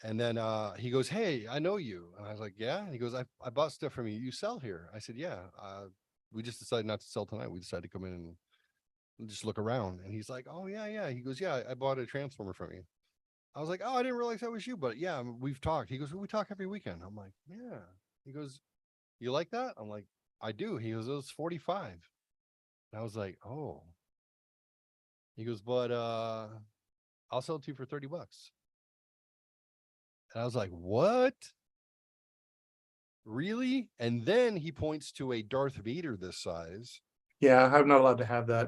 And then he goes, hey, I know you. And I was like, yeah. And he goes, I bought stuff from you. You sell here? I said, yeah. We just decided not to sell tonight. We decided to come in and just look around. And he's like, oh yeah, yeah. He goes, yeah, I bought a transformer from you. I was like, oh, I didn't realize that was you, but yeah, we've talked. He goes, well, we talk every weekend. I'm like, yeah. He goes, you like that? I'm like, I do. He goes, it was 45. And I was like, oh. He goes, but I'll sell it to you for $30. And I was like, what? Really? And then he points to a Darth Vader this size. Yeah, I'm not allowed to have that.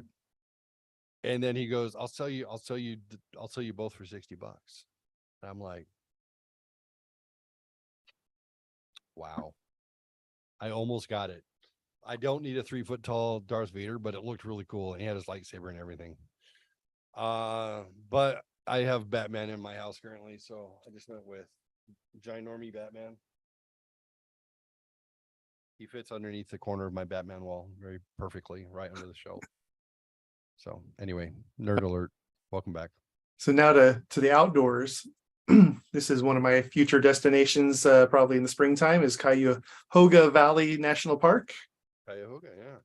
And then he goes, I'll sell you both for $60. And I'm like, wow. I almost got it. I don't need a 3-foot tall Darth Vader, but it looked really cool. And he had his lightsaber and everything. But I have Batman in my house currently, so I just went with Ginormie Batman. He fits underneath the corner of my Batman wall very perfectly, right under the shelf. So anyway, nerd alert. Welcome back. So now to the outdoors. This is one of my future destinations, probably in the springtime, is Cuyahoga Valley National Park. Cuyahoga, yeah.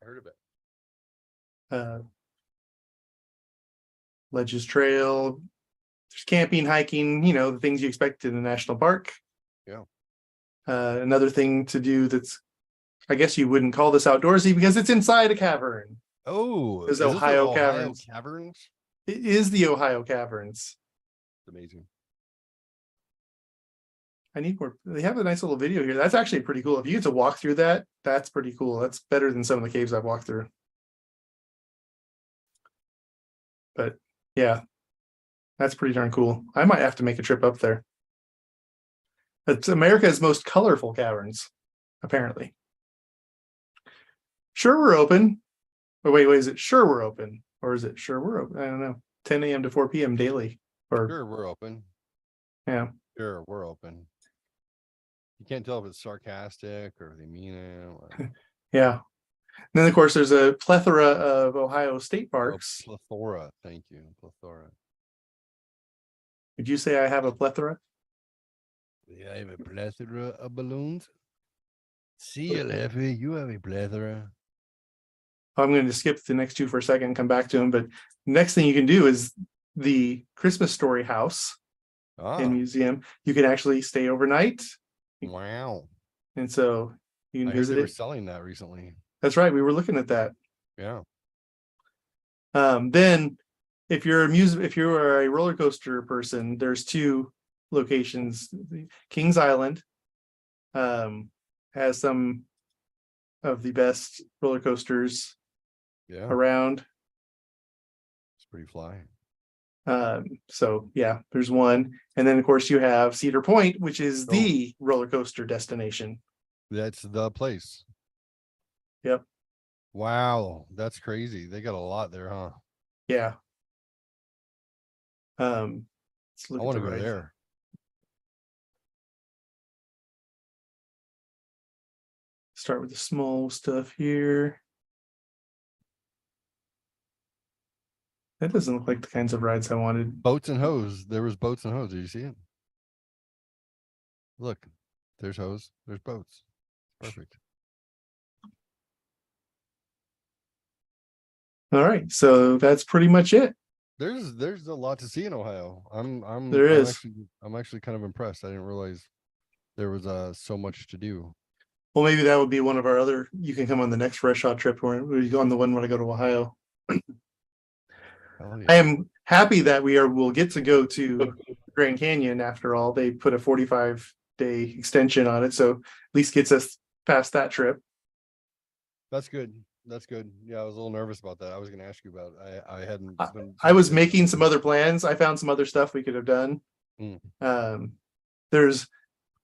I heard of it. Ledges Trail. There's camping, hiking, the things you expect in a national park. Yeah. Another thing to do that's, I guess you wouldn't call this outdoorsy because it's inside a cavern. Oh, There's Ohio Caverns. Caverns? It is the Ohio Caverns. Amazing. I need more. They have a nice little video here. That's actually pretty cool. If you get to walk through that, that's pretty cool. That's better than some of the caves I've walked through. But yeah, that's pretty darn cool. I might have to make a trip up there. It's America's most colorful caverns, apparently. Sure, we're open. Oh, wait, is it sure we're open? Or is it sure we're open? I don't know. 10 a.m. to 4 p.m. daily. Or Sure, we're open. Yeah. Sure, we're open. You can't tell if it's sarcastic or they mean it. Or... Yeah. And then, of course, there's a plethora of Ohio state parks. Oh, plethora. Thank you. Plethora. Would you say I have a plethora? Yeah, I have a plethora of balloons. See you, Leffy. You have a plethora. I'm going to skip the next two for a second and come back to them. But next thing you can do is the Christmas Story House and Museum. You can actually stay overnight. Wow. And so you can visit they were it. selling that recently. That's right. We were looking at that. Yeah. Then if you're a roller coaster person, there's two locations. Kings Island has some of the best roller coasters around. It's pretty fly. So yeah, there's one. And then of course you have Cedar Point, which is the roller coaster destination. That's the place. Yep. Wow, that's crazy. They got a lot there, huh? Yeah. I want to go there. Start with the small stuff here. That doesn't look like the kinds of rides I wanted. Boats and hose. There was boats and hose. Did you see it? Look, there's hose. There's boats. Perfect. All right, so that's pretty much it. There's a lot to see in Ohio. I'm actually kind of impressed. I didn't realize there was so much to do. Well, maybe that would be one of our other. You can come on the next Fresh Shot trip, or we go on the one when I go to Ohio. I am happy that we'll get to go to Grand Canyon. After all, they put a 45-day extension on it, so at least gets us past that trip. That's good. That's good. Yeah, I was a little nervous about that. I was going to ask you about it. I hadn't been. I was making some other plans. I found some other stuff we could have done. There's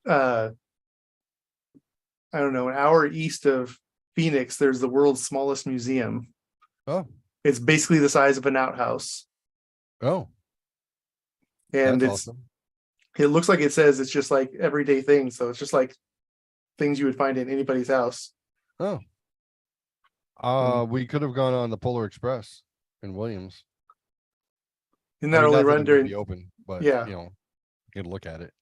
I don't know, an hour east of Phoenix, there's the world's smallest museum. Oh. It's basically the size of an outhouse, Oh, and that's it's awesome. it looks like it says it's just like everyday things. So it's just like things you would find in anybody's house. Oh, we could have gone on the Polar Express in Williams. And I that mean, only not that run it would during be open, but yeah. you know, you can look at it.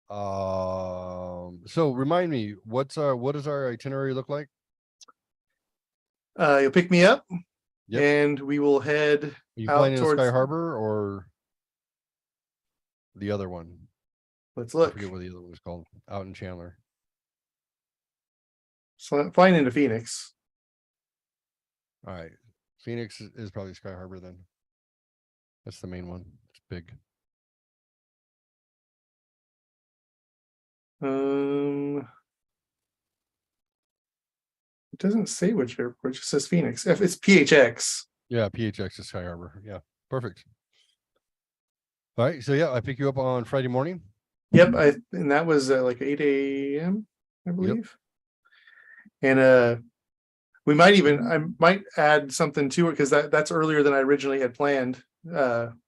So remind me, what does our itinerary look like? You'll pick me up, Yep. and we will head Are you out flying in towards. Sky Harbor or the other one? Let's I look. forget what the other one was called. Out in Chandler. So flying into Phoenix. All right. Phoenix is probably Sky Harbor then. That's the main one. It's big. It doesn't say which airport. It just says Phoenix. If it's PHX. Yeah, PHX is Sky Harbor. Yeah, perfect. All right. So yeah, I pick you up on Friday morning. Yep, and that was like 8 a.m. I believe. And I might add something to it because that's earlier than I originally had planned.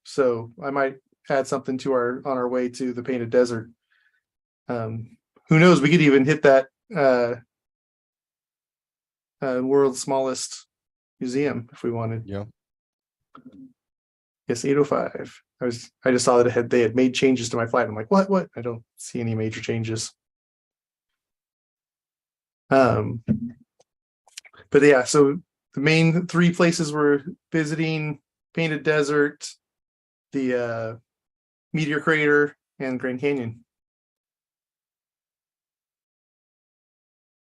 So I might add something to on our way to the Painted Desert. Who knows? We could even hit that world's smallest museum if we wanted. Yeah. Yes, 8:05. I just saw that they had made changes to my flight. I'm like, what? I don't see any major changes. But yeah, so the main three places we're visiting: Painted Desert, the Meteor Crater, and Grand Canyon.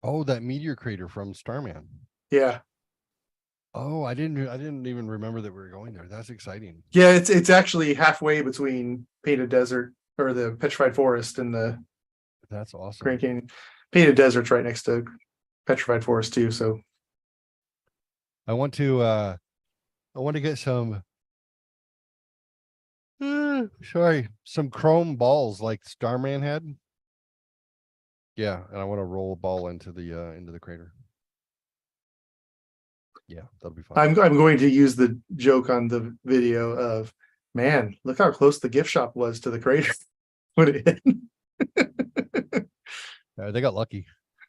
Oh, that meteor crater from Starman. Yeah. Oh, I didn't even remember that we were going there. That's exciting. Yeah, it's actually halfway between Painted Desert or the Petrified Forest and the That's awesome. Grand Canyon. Painted Desert's right next to Petrified Forest too. So I want to get some some chrome balls like Starman had. Yeah, and I want to roll a ball into the crater. Yeah, that'll be fun. I'm going to use the joke on the video of, man, look how close the gift shop was to the crater when it hit. They got lucky.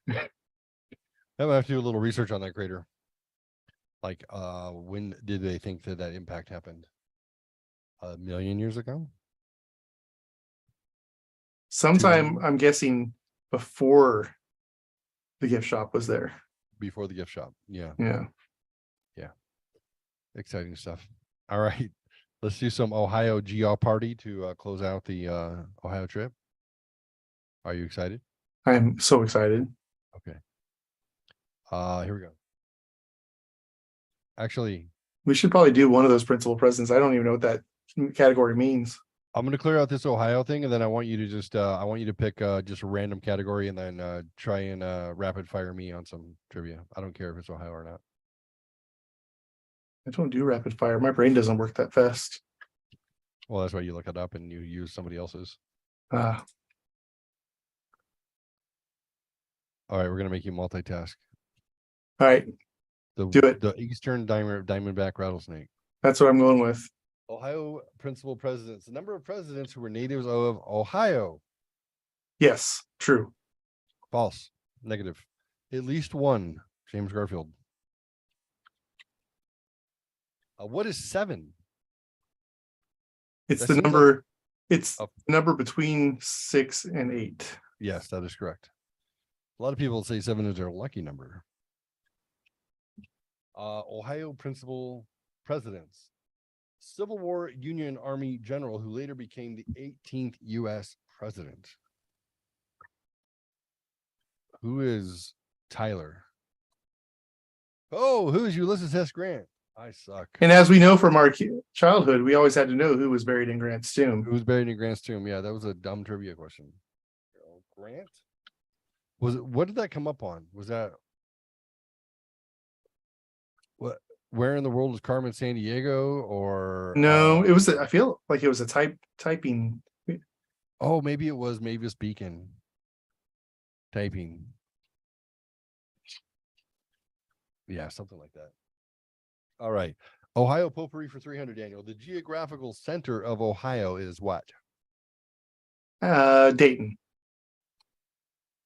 I have to do a little research on that crater. Like, when did they think that impact happened? 1 million years ago? Sometime, I'm guessing, before the gift shop was there. Before the gift shop. Yeah. Yeah. Exciting stuff. All right. Let's do some Ohio GR party to close out the Ohio trip. Are you excited? I'm so excited. Okay. Here we go. Actually, we should probably do one of those principal presidents. I don't even know what that category means. I'm going to clear out this Ohio thing, and then I want you to just I want you to pick just a random category and then try and rapid fire me on some trivia. I don't care if it's Ohio or not. I don't do rapid fire. My brain doesn't work that fast. Well, that's why you look it up and you use somebody else's. Uh, All right, we're going to make you multitask. All right. Do it. The Eastern Diamondback rattlesnake. That's what I'm going with. Ohio principal presidents. The number of presidents who were natives of Ohio. Yes, true. False. Negative. At least one. James Garfield. What is 7? It's the number. It's the number between 6 and 8. Yes, that is correct. A lot of people say 7 is their lucky number. Ohio principal presidents. Civil War Union Army general who later became the 18th U.S. president. Who is Tyler? Oh, who is Ulysses S. Grant? I suck. And as we know from our childhood, we always had to know who was buried in Grant's tomb. Who was buried in Grant's tomb? Yeah, that was a dumb trivia question. Grant? What did that come up on? Was that what? Where in the world was Carmen Sandiego? Or no, it was. I feel like it was a typing. Oh, maybe it was Mavis Beacon typing. Yeah, something like that. All right. Ohio potpourri for 300, Daniel. The geographical center of Ohio is what? Dayton.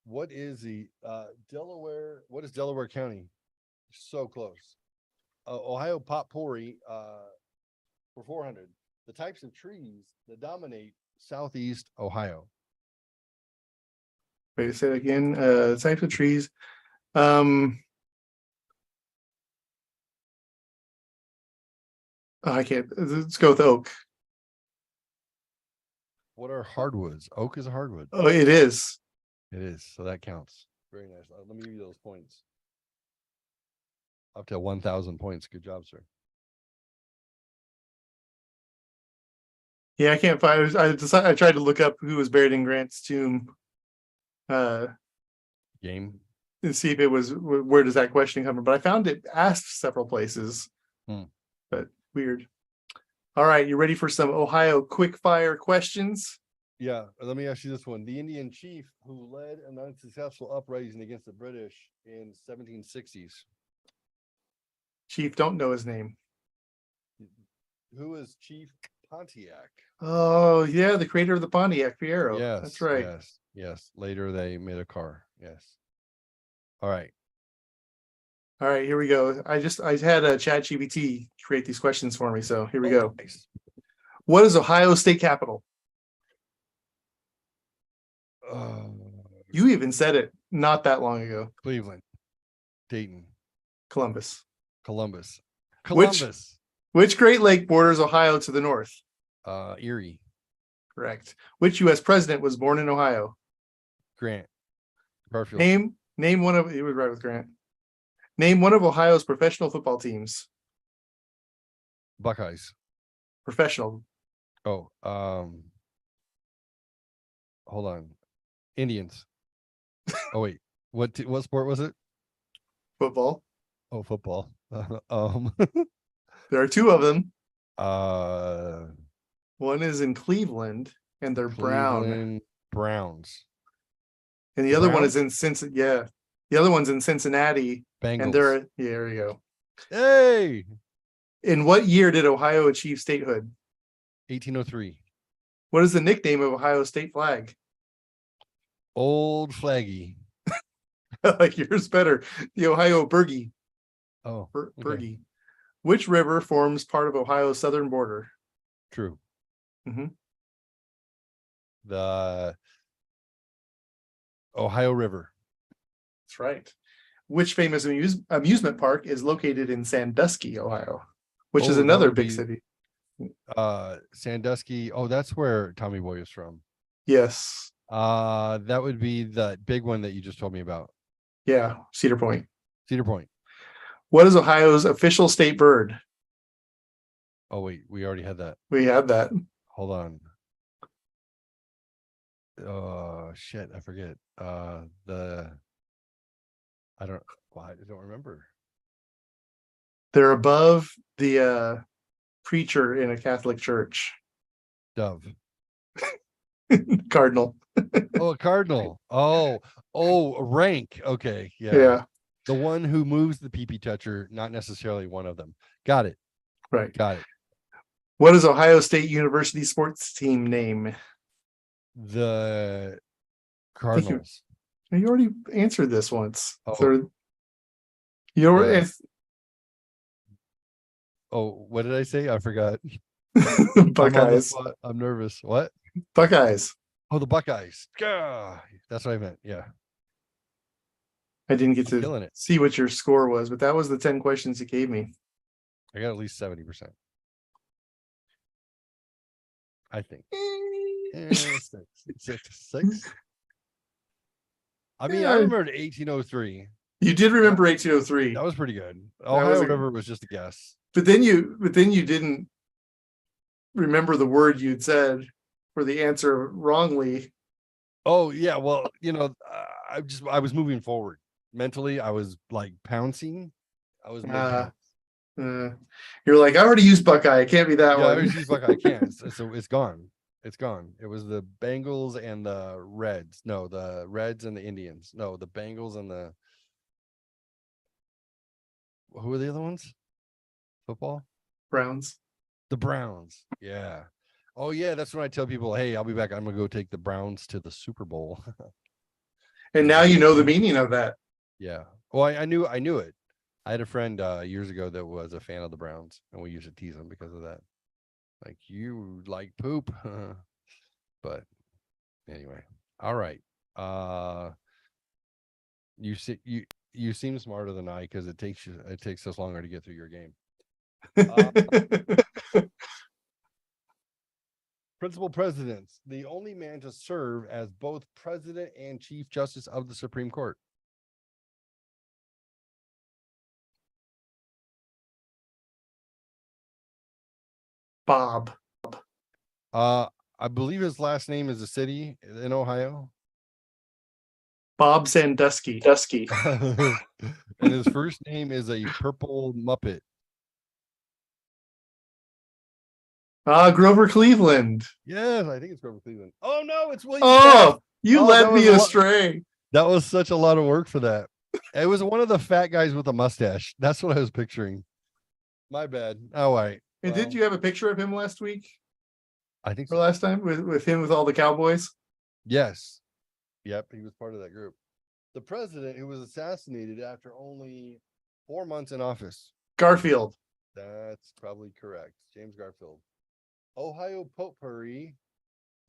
What is the Delaware? What is Delaware County? So close. Ohio potpourri for 400. The types of trees that dominate Southeast Ohio. Wait, say it again. Types of trees. I can't. Let's go with oak. What are hardwoods? Oak is a hardwood. Oh, it is. It is. So that counts. Very nice. Let me give you those points. Up to 1,000 points. Good job, sir. Yeah, I can't find. I tried to look up who was buried in Grant's tomb. Game. And see if it was where does that question come from. But I found it asked several places. But weird. All right, you ready for some Ohio quick fire questions? Yeah, let me ask you this one. The Indian chief who led an unsuccessful uprising against the British in 1760s. Chief, don't know his name. Who is Chief Pontiac? Oh, yeah, the creator of the Pontiac Fiero. Yes, that's right. Yes. Later they made a car. Yes. All right. All right, here we go. I had a ChatGPT create these questions for me, so here we go. Nice. What is Ohio state capital? You even said it not that long ago. Cleveland, Dayton, Columbus. Which Great Lake borders Ohio to the north? Erie. Correct. Which U.S. president was born in Ohio? Grant. Garfield. Name one of you were right with Grant. Name one of Ohio's professional football teams. Buckeyes. Professional. Oh, hold on. Indians. Oh wait, what sport was it? Football. Oh, football. There are two of them. One is in Cleveland, and they're brown. Browns. And the other one is in Cincinnati. Yeah, the other one's in Cincinnati. Bengals. And they're there you go. Hey. In what year did Ohio achieve statehood? 1803. What is the nickname of Ohio's state flag? Old Flaggy. I like yours better. The Ohio Burgie. Oh, Burgie. Which river forms part of Ohio's southern border? True. Mm-hmm. The Ohio River. That's right. Which famous amusement park is located in Sandusky, Ohio? Which is another big city. Sandusky. Oh, that's where Tommy Boy is from. Yes. That would be the big one that you just told me about. Yeah, Cedar Point. What is Ohio's official state bird? Oh wait, we already had that. We had that. Hold on. Oh shit, I forget. I don't remember. They're above the preacher in a Catholic church. Dove. Cardinal. Oh, a cardinal. Oh, a rank. Okay. Yeah. The one who moves the pee-pee toucher, not necessarily one of them. Got it. Right. Got it. What is Ohio State University sports team name? The Cardinals. You already answered this once. Oh. So what did I say? I forgot. Buckeyes. I'm nervous. What? Buckeyes. Oh, the Buckeyes. Gah. That's what I meant. Yeah. I didn't get to see what your score was, but that was the 10 questions you gave me. I got at least 70%. I think. Six. I mean, I remembered 1803. You did remember 1803. That was pretty good. Ohio River was just a guess. But then you didn't remember the word you'd said for the answer wrongly. Oh yeah, well, I was moving forward mentally. I was like pouncing. I was. You're like, I already used Buckeye. It can't be that one. I already used Buckeye. I can't. So it's gone. It's gone. It was the Bengals and the Reds. No, the Reds and the Indians. No, the Bengals and the. Who were the other ones? football? Browns. The Browns. Yeah. Oh yeah, that's when I tell people, hey, I'll be back. I'm gonna go take the Browns to the Super Bowl. And now you know the meaning of that. Yeah. Well, I knew it. I had a friend years ago that was a fan of the Browns, and we used to tease him because of that. Like, you like poop. But anyway, all right. You seem smarter than I, because it takes us longer to get through your game. Principal presidents, the only man to serve as both president and chief justice of the Supreme Court. Bob. I believe his last name is a city in Ohio. Bob Sandusky. Dusky. And his first name is a purple Muppet. Grover Cleveland. Yes, I think it's Grover Cleveland. Oh no, it's William. Oh, you Oh, led that was me a lot- astray. That was such a lot of work for that. It was one of the fat guys with a mustache. That's what I was picturing. My bad. All right. And Well, did you have a picture of him last week I think or so. last time with him with all the Cowboys? Yes. Yep, he was part of that group. The president who was assassinated after only 4 months in office. Garfield. That's probably correct. James Garfield. Ohio potpourri.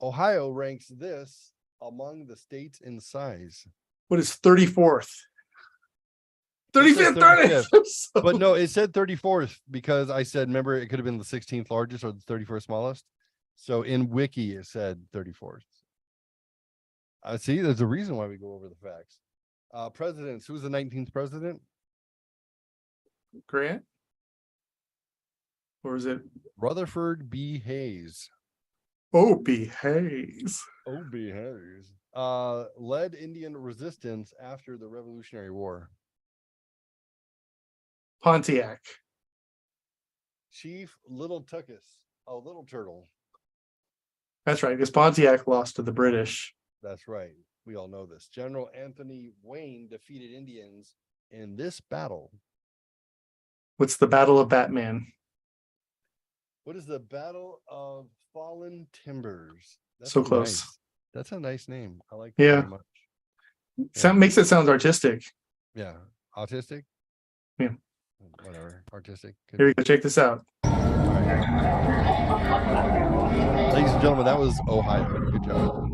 Ohio ranks this among the states in size. What is 34th? It said 35th. 35th. But no, it said 34th because I said, remember, it could have been the 16th largest or the 31st smallest. So in Wiki, it said 34th. I see. There's a reason why we go over the facts. Presidents. Who's the 19th president? Grant? Or is it Rutherford B. Hayes. Opie Hayes? O.B. Hayes. Led Indian resistance after the Revolutionary War. Pontiac. Chief Little Tuckus. Oh, Little Turtle. That's right, because Pontiac lost to the British. That's right. We all know this. General Anthony Wayne defeated Indians in this battle. What's the Battle of Batman? What is the Battle of Fallen Timbers? So close. Nice. That's a nice name. I like that Yeah. very much. Sound makes it sound artistic. Yeah. Autistic? Yeah. Whatever. Artistic. Could Here be. we go. Check this out. Ladies and gentlemen, that was Ohio. Good job.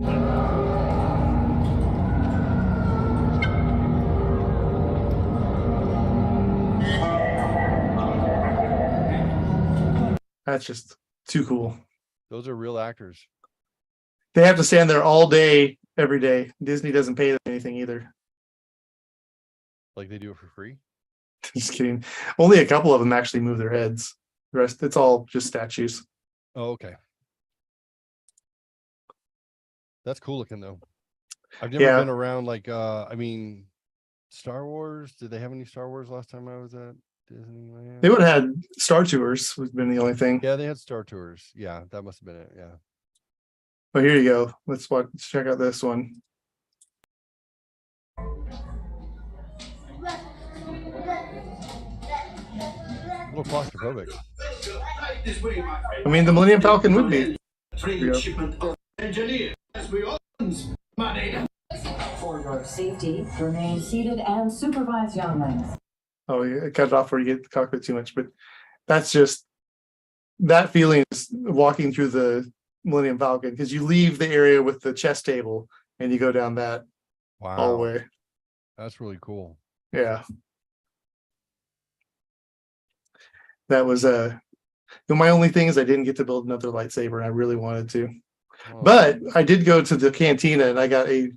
That's just too cool. Those are real actors. They have to stand there all day, every day. Disney doesn't pay them anything either. Like they do it for free. Just kidding. Only a couple of them actually move their heads. The rest, it's all just statues. Oh, okay. That's cool looking though. I've never Yeah. been around like I mean Star Wars. Did they have any Star Wars last time I was at Disneyland? They would have had Star Tours, would have been the only thing. Yeah, they had Star Tours. Yeah, that must have been it. Yeah. But here you go. Let's check out this one. A little claustrophobic. I mean, the Millennium Falcon would be. For your safety, remain seated and supervise younglings. Oh, yeah, cut it off where you get the cockpit too much. But that's just that feeling is walking through the Millennium Falcon, because you leave the area with the chess table and you go down that Wow. hallway. That's really cool. Yeah. That was my only thing is I didn't get to build another lightsaber, and I really wanted to. Oh. But I did go to the cantina and I got a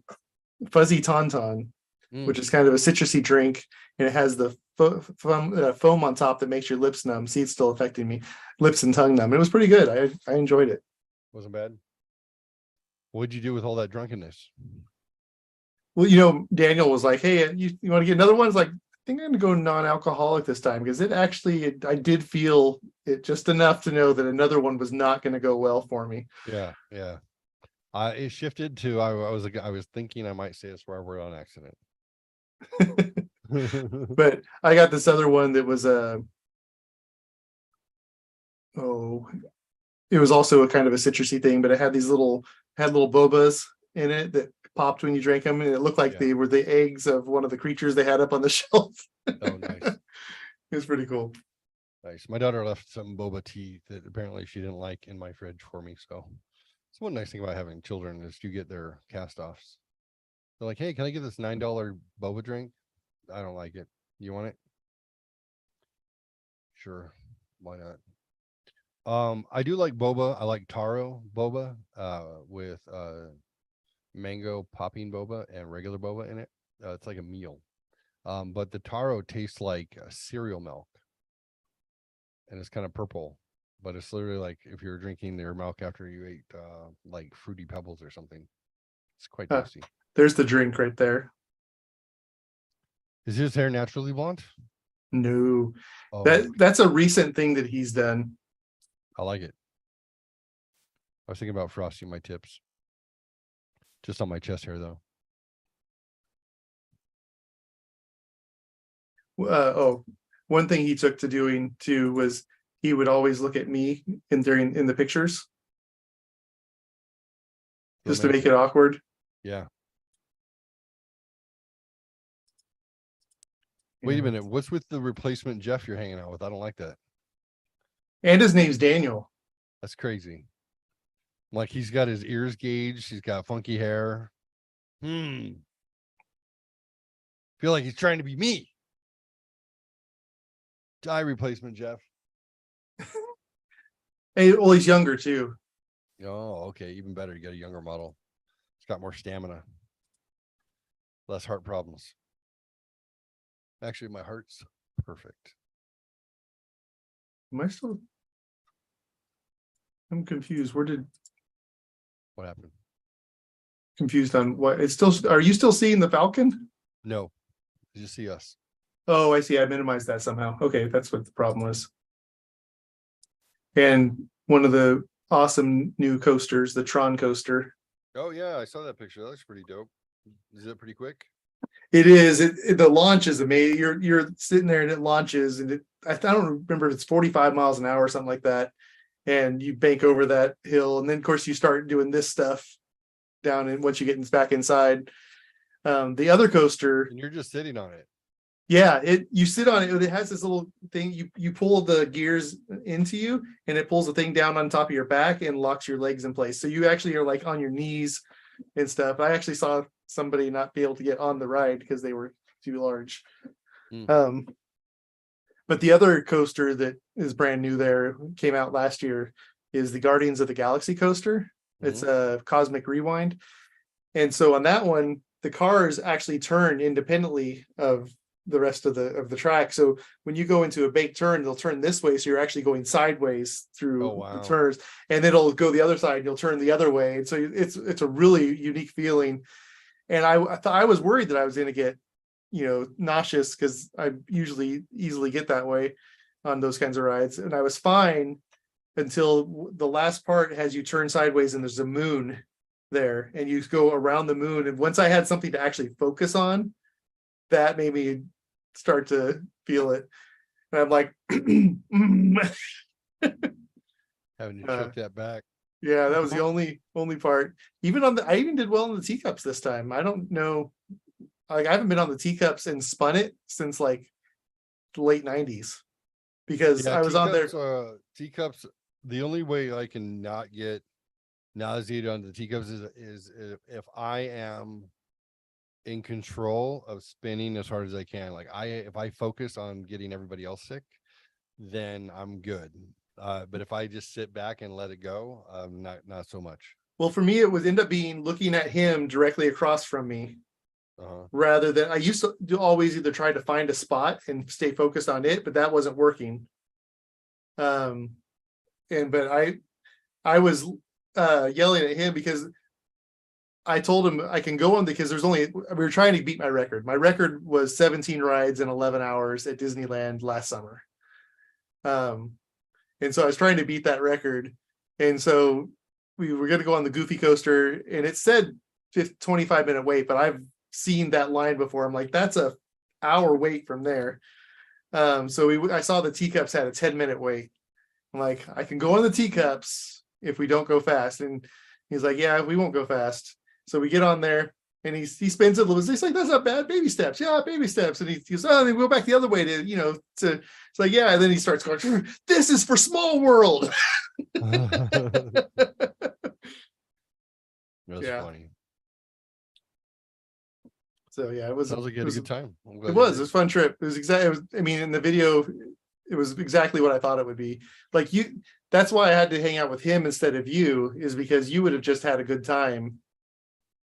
fuzzy tauntaun, Mm. which is kind of a citrusy drink, and it has the foam on top that makes your lips numb. See, it's still affecting me, lips and tongue numb. It was pretty good. I enjoyed it. Wasn't bad. What'd you do with all that drunkenness? Well, Daniel was like, "Hey, you want to get another one?" It's like, I think I'm going to go non-alcoholic this time, because I did feel it just enough to know that another one was not going to go well for me. Yeah, yeah. It shifted to I was thinking I might say a swear word on accident. But I got this other one that was oh, it was also a kind of a citrusy thing, but it had these little bobas in it that popped when you drank them, and it looked like they were the eggs of one of the creatures they had up on the shelf. Oh, nice. It was pretty cool. Nice. My daughter left some boba tea that apparently she didn't like in my fridge for me. So it's one nice thing about having children is you get their cast offs. They're like, hey, can I get this $9 boba drink? I don't like it. You want it? Sure. Why not? I do like boba. I like taro boba with mango popping boba and regular boba in it. It's like a meal. But the taro tastes like cereal milk. And it's kind of purple, but it's literally like if you're drinking their milk after you ate like Fruity Pebbles or something. It's quite tasty. There's the drink right there. Is his hair naturally blonde? No, Oh, that's a recent thing that he's done. I like it. I was thinking about frosting my tips. Just on my chest hair though. One thing he took to doing too was he would always look at me in the pictures. Just to make it awkward. Yeah. Wait a minute. What's with the replacement Jeff you're hanging out with? I don't like that. And his name's Daniel. That's crazy. Like he's got his ears gauged. He's got funky hair. Feel like he's trying to be me. Die replacement Jeff. Hey, well, he's younger too. Oh, okay. Even better. You got a younger model. It's got more stamina. Less heart problems. Actually, my heart's perfect. Am I still? I'm confused. What happened? Confused on what? It's still. Are you still seeing the Falcon? No. Did you see us? Oh, I see. I minimized that somehow. Okay, that's what the problem was. And one of the awesome new coasters, the Tron coaster. Oh yeah, I saw that picture. That looks pretty dope. Is it pretty quick? It is. The launch is amazing. You're sitting there and it launches, and I don't remember if it's 45 miles an hour or something like that. And you bank over that hill, and then of course you start doing this stuff down, and once you get back inside, the other coaster, and you're just sitting on it. Yeah, you sit on it. It has this little thing. You pull the gears into you, and it pulls the thing down on top of your back and locks your legs in place. So you actually are like on your knees and stuff. I actually saw somebody not be able to get on the ride because they were too large. But the other coaster that is brand new there, came out last year, is the Guardians of the Galaxy coaster. It's a Cosmic Rewind. And so on that one, the cars actually turn independently of the rest of the track. So when you go into a baked turn, they'll turn this way. So you're actually going sideways through the turns, and it'll go the other side and you'll turn the other way. And so it's a really unique feeling. And I thought, I was worried that I was going to get, nauseous, because I usually easily get that way on those kinds of rides. And I was fine until the last part has you turn sideways and there's a moon there and you go around the moon. And once I had something to actually focus on, that made me start to feel it. And I'm like, having to choke that back. Yeah, that was the only part. I even did well in the teacups this time. I don't know. Like, I haven't been on the teacups and spun it since like the late 90s, because I was on there. Teacups. The only way I can not get nauseated on the teacups is if I am in control of spinning as hard as I can. Like if I focus on getting everybody else sick, then I'm good. But if I just sit back and let it go, not so much. Well, for me, it would end up being looking at him directly across from me, rather than, I used to always either try to find a spot and stay focused on it, but that wasn't working. But I was yelling at him because I told him I can go on, because we were trying to beat my record. My record was 17 rides in 11 hours at Disneyland last summer. And so I was trying to beat that record. And so we were going to go on the Goofy coaster, and it said 25-minute wait, but I've seen that line before. I'm like, that's a hour wait from there. So I saw the teacups had a 10-minute wait. I'm like, I can go on the teacups if we don't go fast. And he's like, yeah, we won't go fast. So we get on there and he spins it a little bit. He's like, that's not bad. Baby steps. Yeah, baby steps. And he goes, oh, then we go back the other way to, it's like, yeah. And then he starts going, this is for small world. That's Yeah. funny. So yeah, it was. Sounds like you had a good time. It was a fun trip. It was exactly. I mean, in the video, it was exactly what I thought it would be. Like you, that's why I had to hang out with him instead of you, is because you would have just had a good time,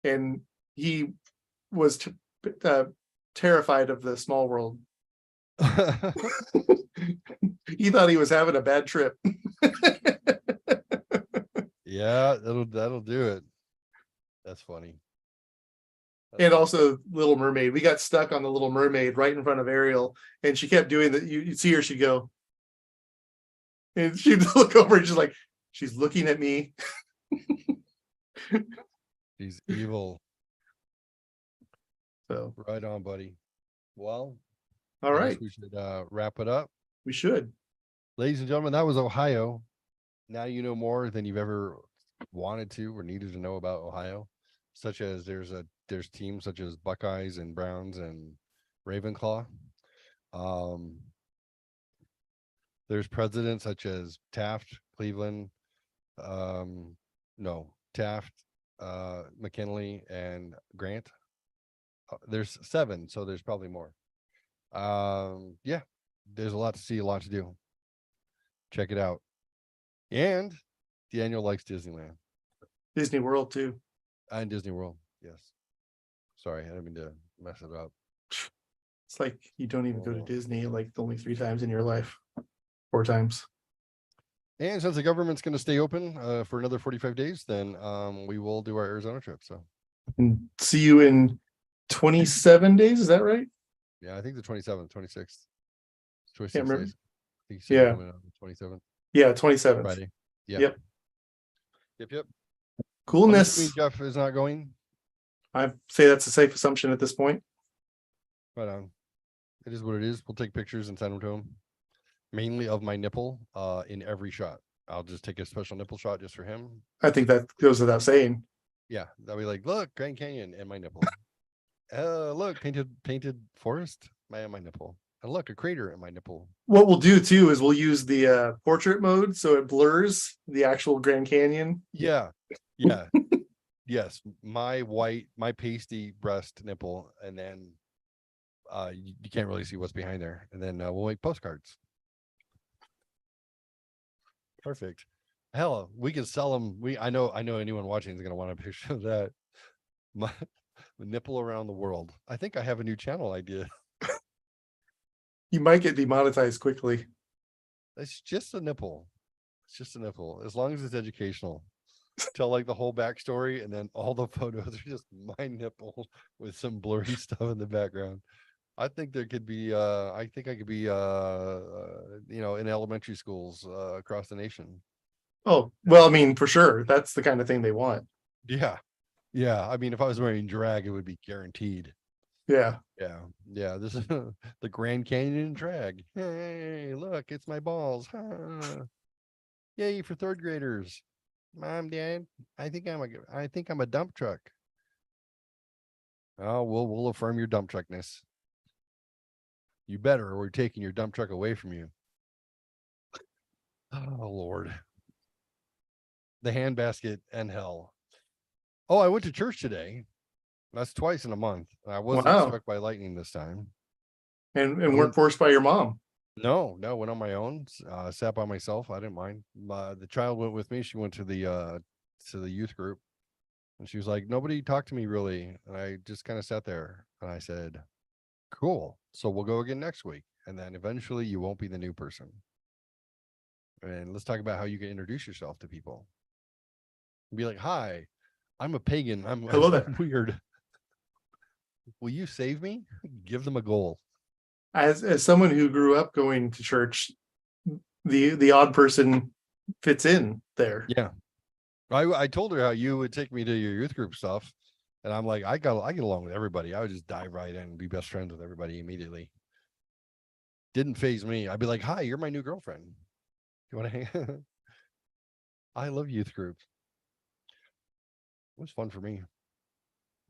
and he was terrified of the small world. He thought he was having a bad trip. Yeah, that'll do it. That's funny. And also Little Mermaid. We got stuck on the Little Mermaid right in front of Ariel, and she kept doing that. You'd see her, she'd go, and she'd look over and she's like, she's looking at me. She's evil. So Right on, buddy. Well, all I guess right, we should wrap it up. we should. Ladies and gentlemen, that was Ohio. Now you know more than you've ever wanted to or needed to know about Ohio, such as there's teams such as Buckeyes and Browns and Ravenclaw. There's presidents such as Taft, Cleveland, Taft, McKinley, and Grant. There's 7, so there's probably more. Yeah, there's a lot to see, a lot to do. Check it out. And Daniel likes Disneyland. Disney World too. And Disney World, yes. Sorry, I didn't mean to mess it up. It's like you don't even go to Disney like only 3 times in your life. 4 times. And since the government's going to stay open for another 45 days, then we will do our Arizona trip. So, And see you in 27 days. Is that right? yeah, I think the 27th, 26th. 26 Can't remember. days. I think you said Yeah. coming on the 27th. Yeah, 27th. Friday. Yeah. Yep. Yep. Coolness. Jeff is not going. I say that's a safe assumption at this point. Right on. It is what it is. We'll take pictures and send them to him. Mainly of my nipple in every shot. I'll just take a special nipple shot just for him. I think that goes without saying. Yeah, they'll be like, look, Grand Canyon and my nipple. Look, painted forest, my nipple. And look, a crater in my nipple. What we'll do too is we'll use the portrait mode so it blurs the actual Grand Canyon. Yeah. Yes, my pasty breast nipple, and then you can't really see what's behind there. And then we'll make postcards. Perfect. Hell, we can sell them. I know anyone watching is going to want a picture of that. My nipple around the world. I think I have a new channel idea. You might get demonetized quickly. It's just a nipple. It's just a nipple. As long as it's educational. Tell like the whole backstory, and then all the photos are just my nipple with some blurry stuff in the background. I think there could be I think I could be in elementary schools across the nation. Oh, well, I mean, for sure. That's the kind of thing they want. Yeah. I mean, if I was wearing drag, it would be guaranteed. Yeah. This is the Grand Canyon drag. Hey, look, it's my balls. Yay for 3rd graders. Mom, Dad, I think I'm a dump truck. Oh, we'll affirm your dump truckness. You better, or we're taking your dump truck away from you. Oh Lord. The handbasket and hell. Oh, I went to church today. That's twice in a month. I wasn't struck by lightning this time. And weren't forced by your mom. No, went on my own. Sat by myself. I didn't mind. The child went with me. She went to the youth group, and she was like, nobody talked to me really. And I just kind of sat there, and I said, cool. So we'll go again next week. And then eventually you won't be the new person. And let's talk about how you can introduce yourself to people. Be like, hi, I'm a pagan. Hello there. I'm weird. Will you save me? Give them a goal. As someone who grew up going to church, the odd person fits in there. Yeah. I told her how you would take me to your youth group stuff. And I'm like, I get along with everybody. I would just dive right in and be best friends with everybody immediately. Didn't phase me. I'd be like, hi, you're my new girlfriend. You want to hang? I love youth groups. It was fun for me.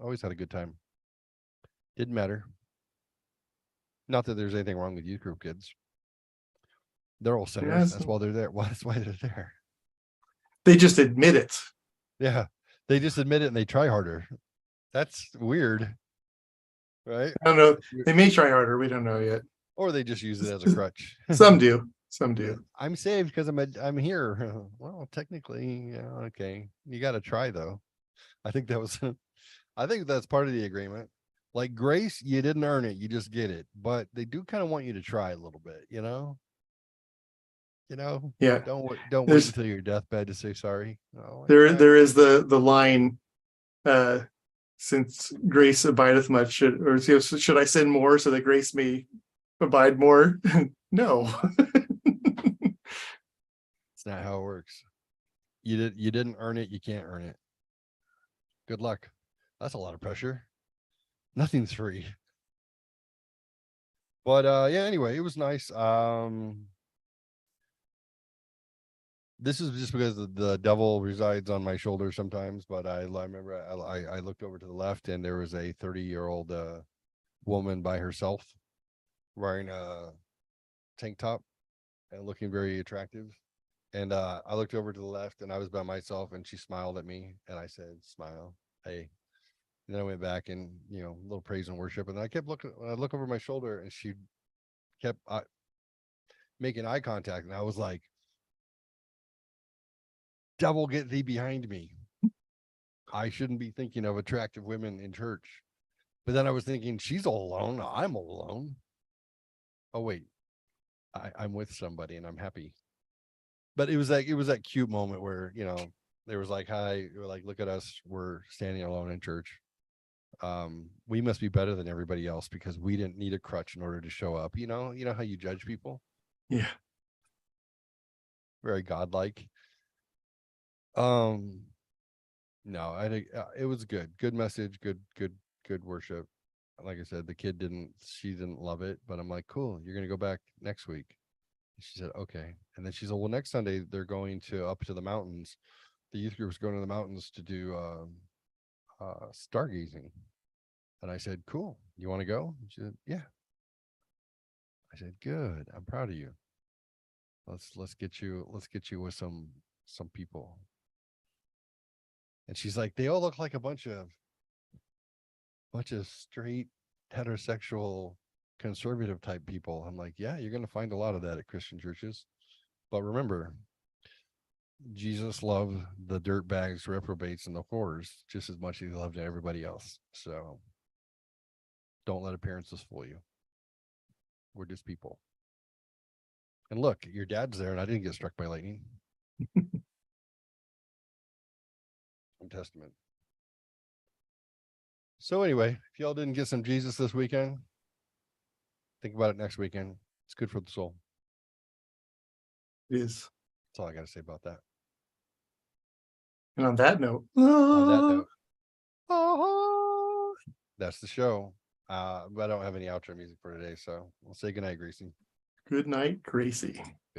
Always had a good time. Didn't matter. Not that there's anything wrong with youth group kids. They're all sinners. Yes. That's why they're there. Well, that's why they're there. They just admit it. Yeah. They just admit it and they try harder. That's weird. Right? I don't know. They may try harder. We don't know yet. Or they just use it as a crutch. Some do. Some do. I'm saved because I'm here. Well, technically, yeah, okay. You got to try though. I think that's part of the agreement. Like grace, you didn't earn it, you just get it. But they do kind of want you to try a little bit, you know? Yeah. Don't wait There's- until your deathbed to say sorry. There is the line, since grace abideth much, should I sin more so that grace may abide more? No. It's not how it works. You didn't earn it, you can't earn it. Good luck. That's a lot of pressure. Nothing's free. But yeah, anyway, it was nice. This is just because the devil resides on my shoulder sometimes, but I remember I looked over to the left and there was a 30-year-old woman by herself wearing a tank top and looking very attractive. And I looked over to the left and I was by myself and she smiled at me and I said, smile, hey. And then I went back and, a little praise and worship. And I kept looking, I look over my shoulder and she kept making eye contact. And I was like, devil, get thee behind me. I shouldn't be thinking of attractive women in church. But then I was thinking, she's all alone. I'm all alone. Oh, wait, I'm with somebody and I'm happy. But it was that cute moment where, there was like, hi, like, look at us. We're standing alone in church. We must be better than everybody else because we didn't need a crutch in order to show up. You know how you judge people? Yeah. Very godlike. No, I think it was good message, good worship. Like I said, the kid she didn't love it, but I'm like, cool, you're going to go back next week. She said, okay. And then she said, well, next Sunday they're going up to the mountains. The youth group is going to the mountains to do stargazing. And I said, cool, you want to go? And she said, yeah. I said, good, I'm proud of you. Let's get you with some people. And she's like, they all look like a bunch of straight heterosexual conservative type people. I'm like, yeah, you're going to find a lot of that at Christian churches. But remember, Jesus loved the dirtbags, reprobates, and the whores just as much as he loved everybody else. So don't let appearances fool you. We're just people. And look, your dad's there and I didn't get struck by lightning. Testament. So anyway, if y'all didn't get some Jesus this weekend, think about it next weekend. It's good for the soul. It is. That's all I got to say about that. And on that note, that's the show. But I don't have any outro music for today, so we'll say goodnight, Gracie. good night, Gracie.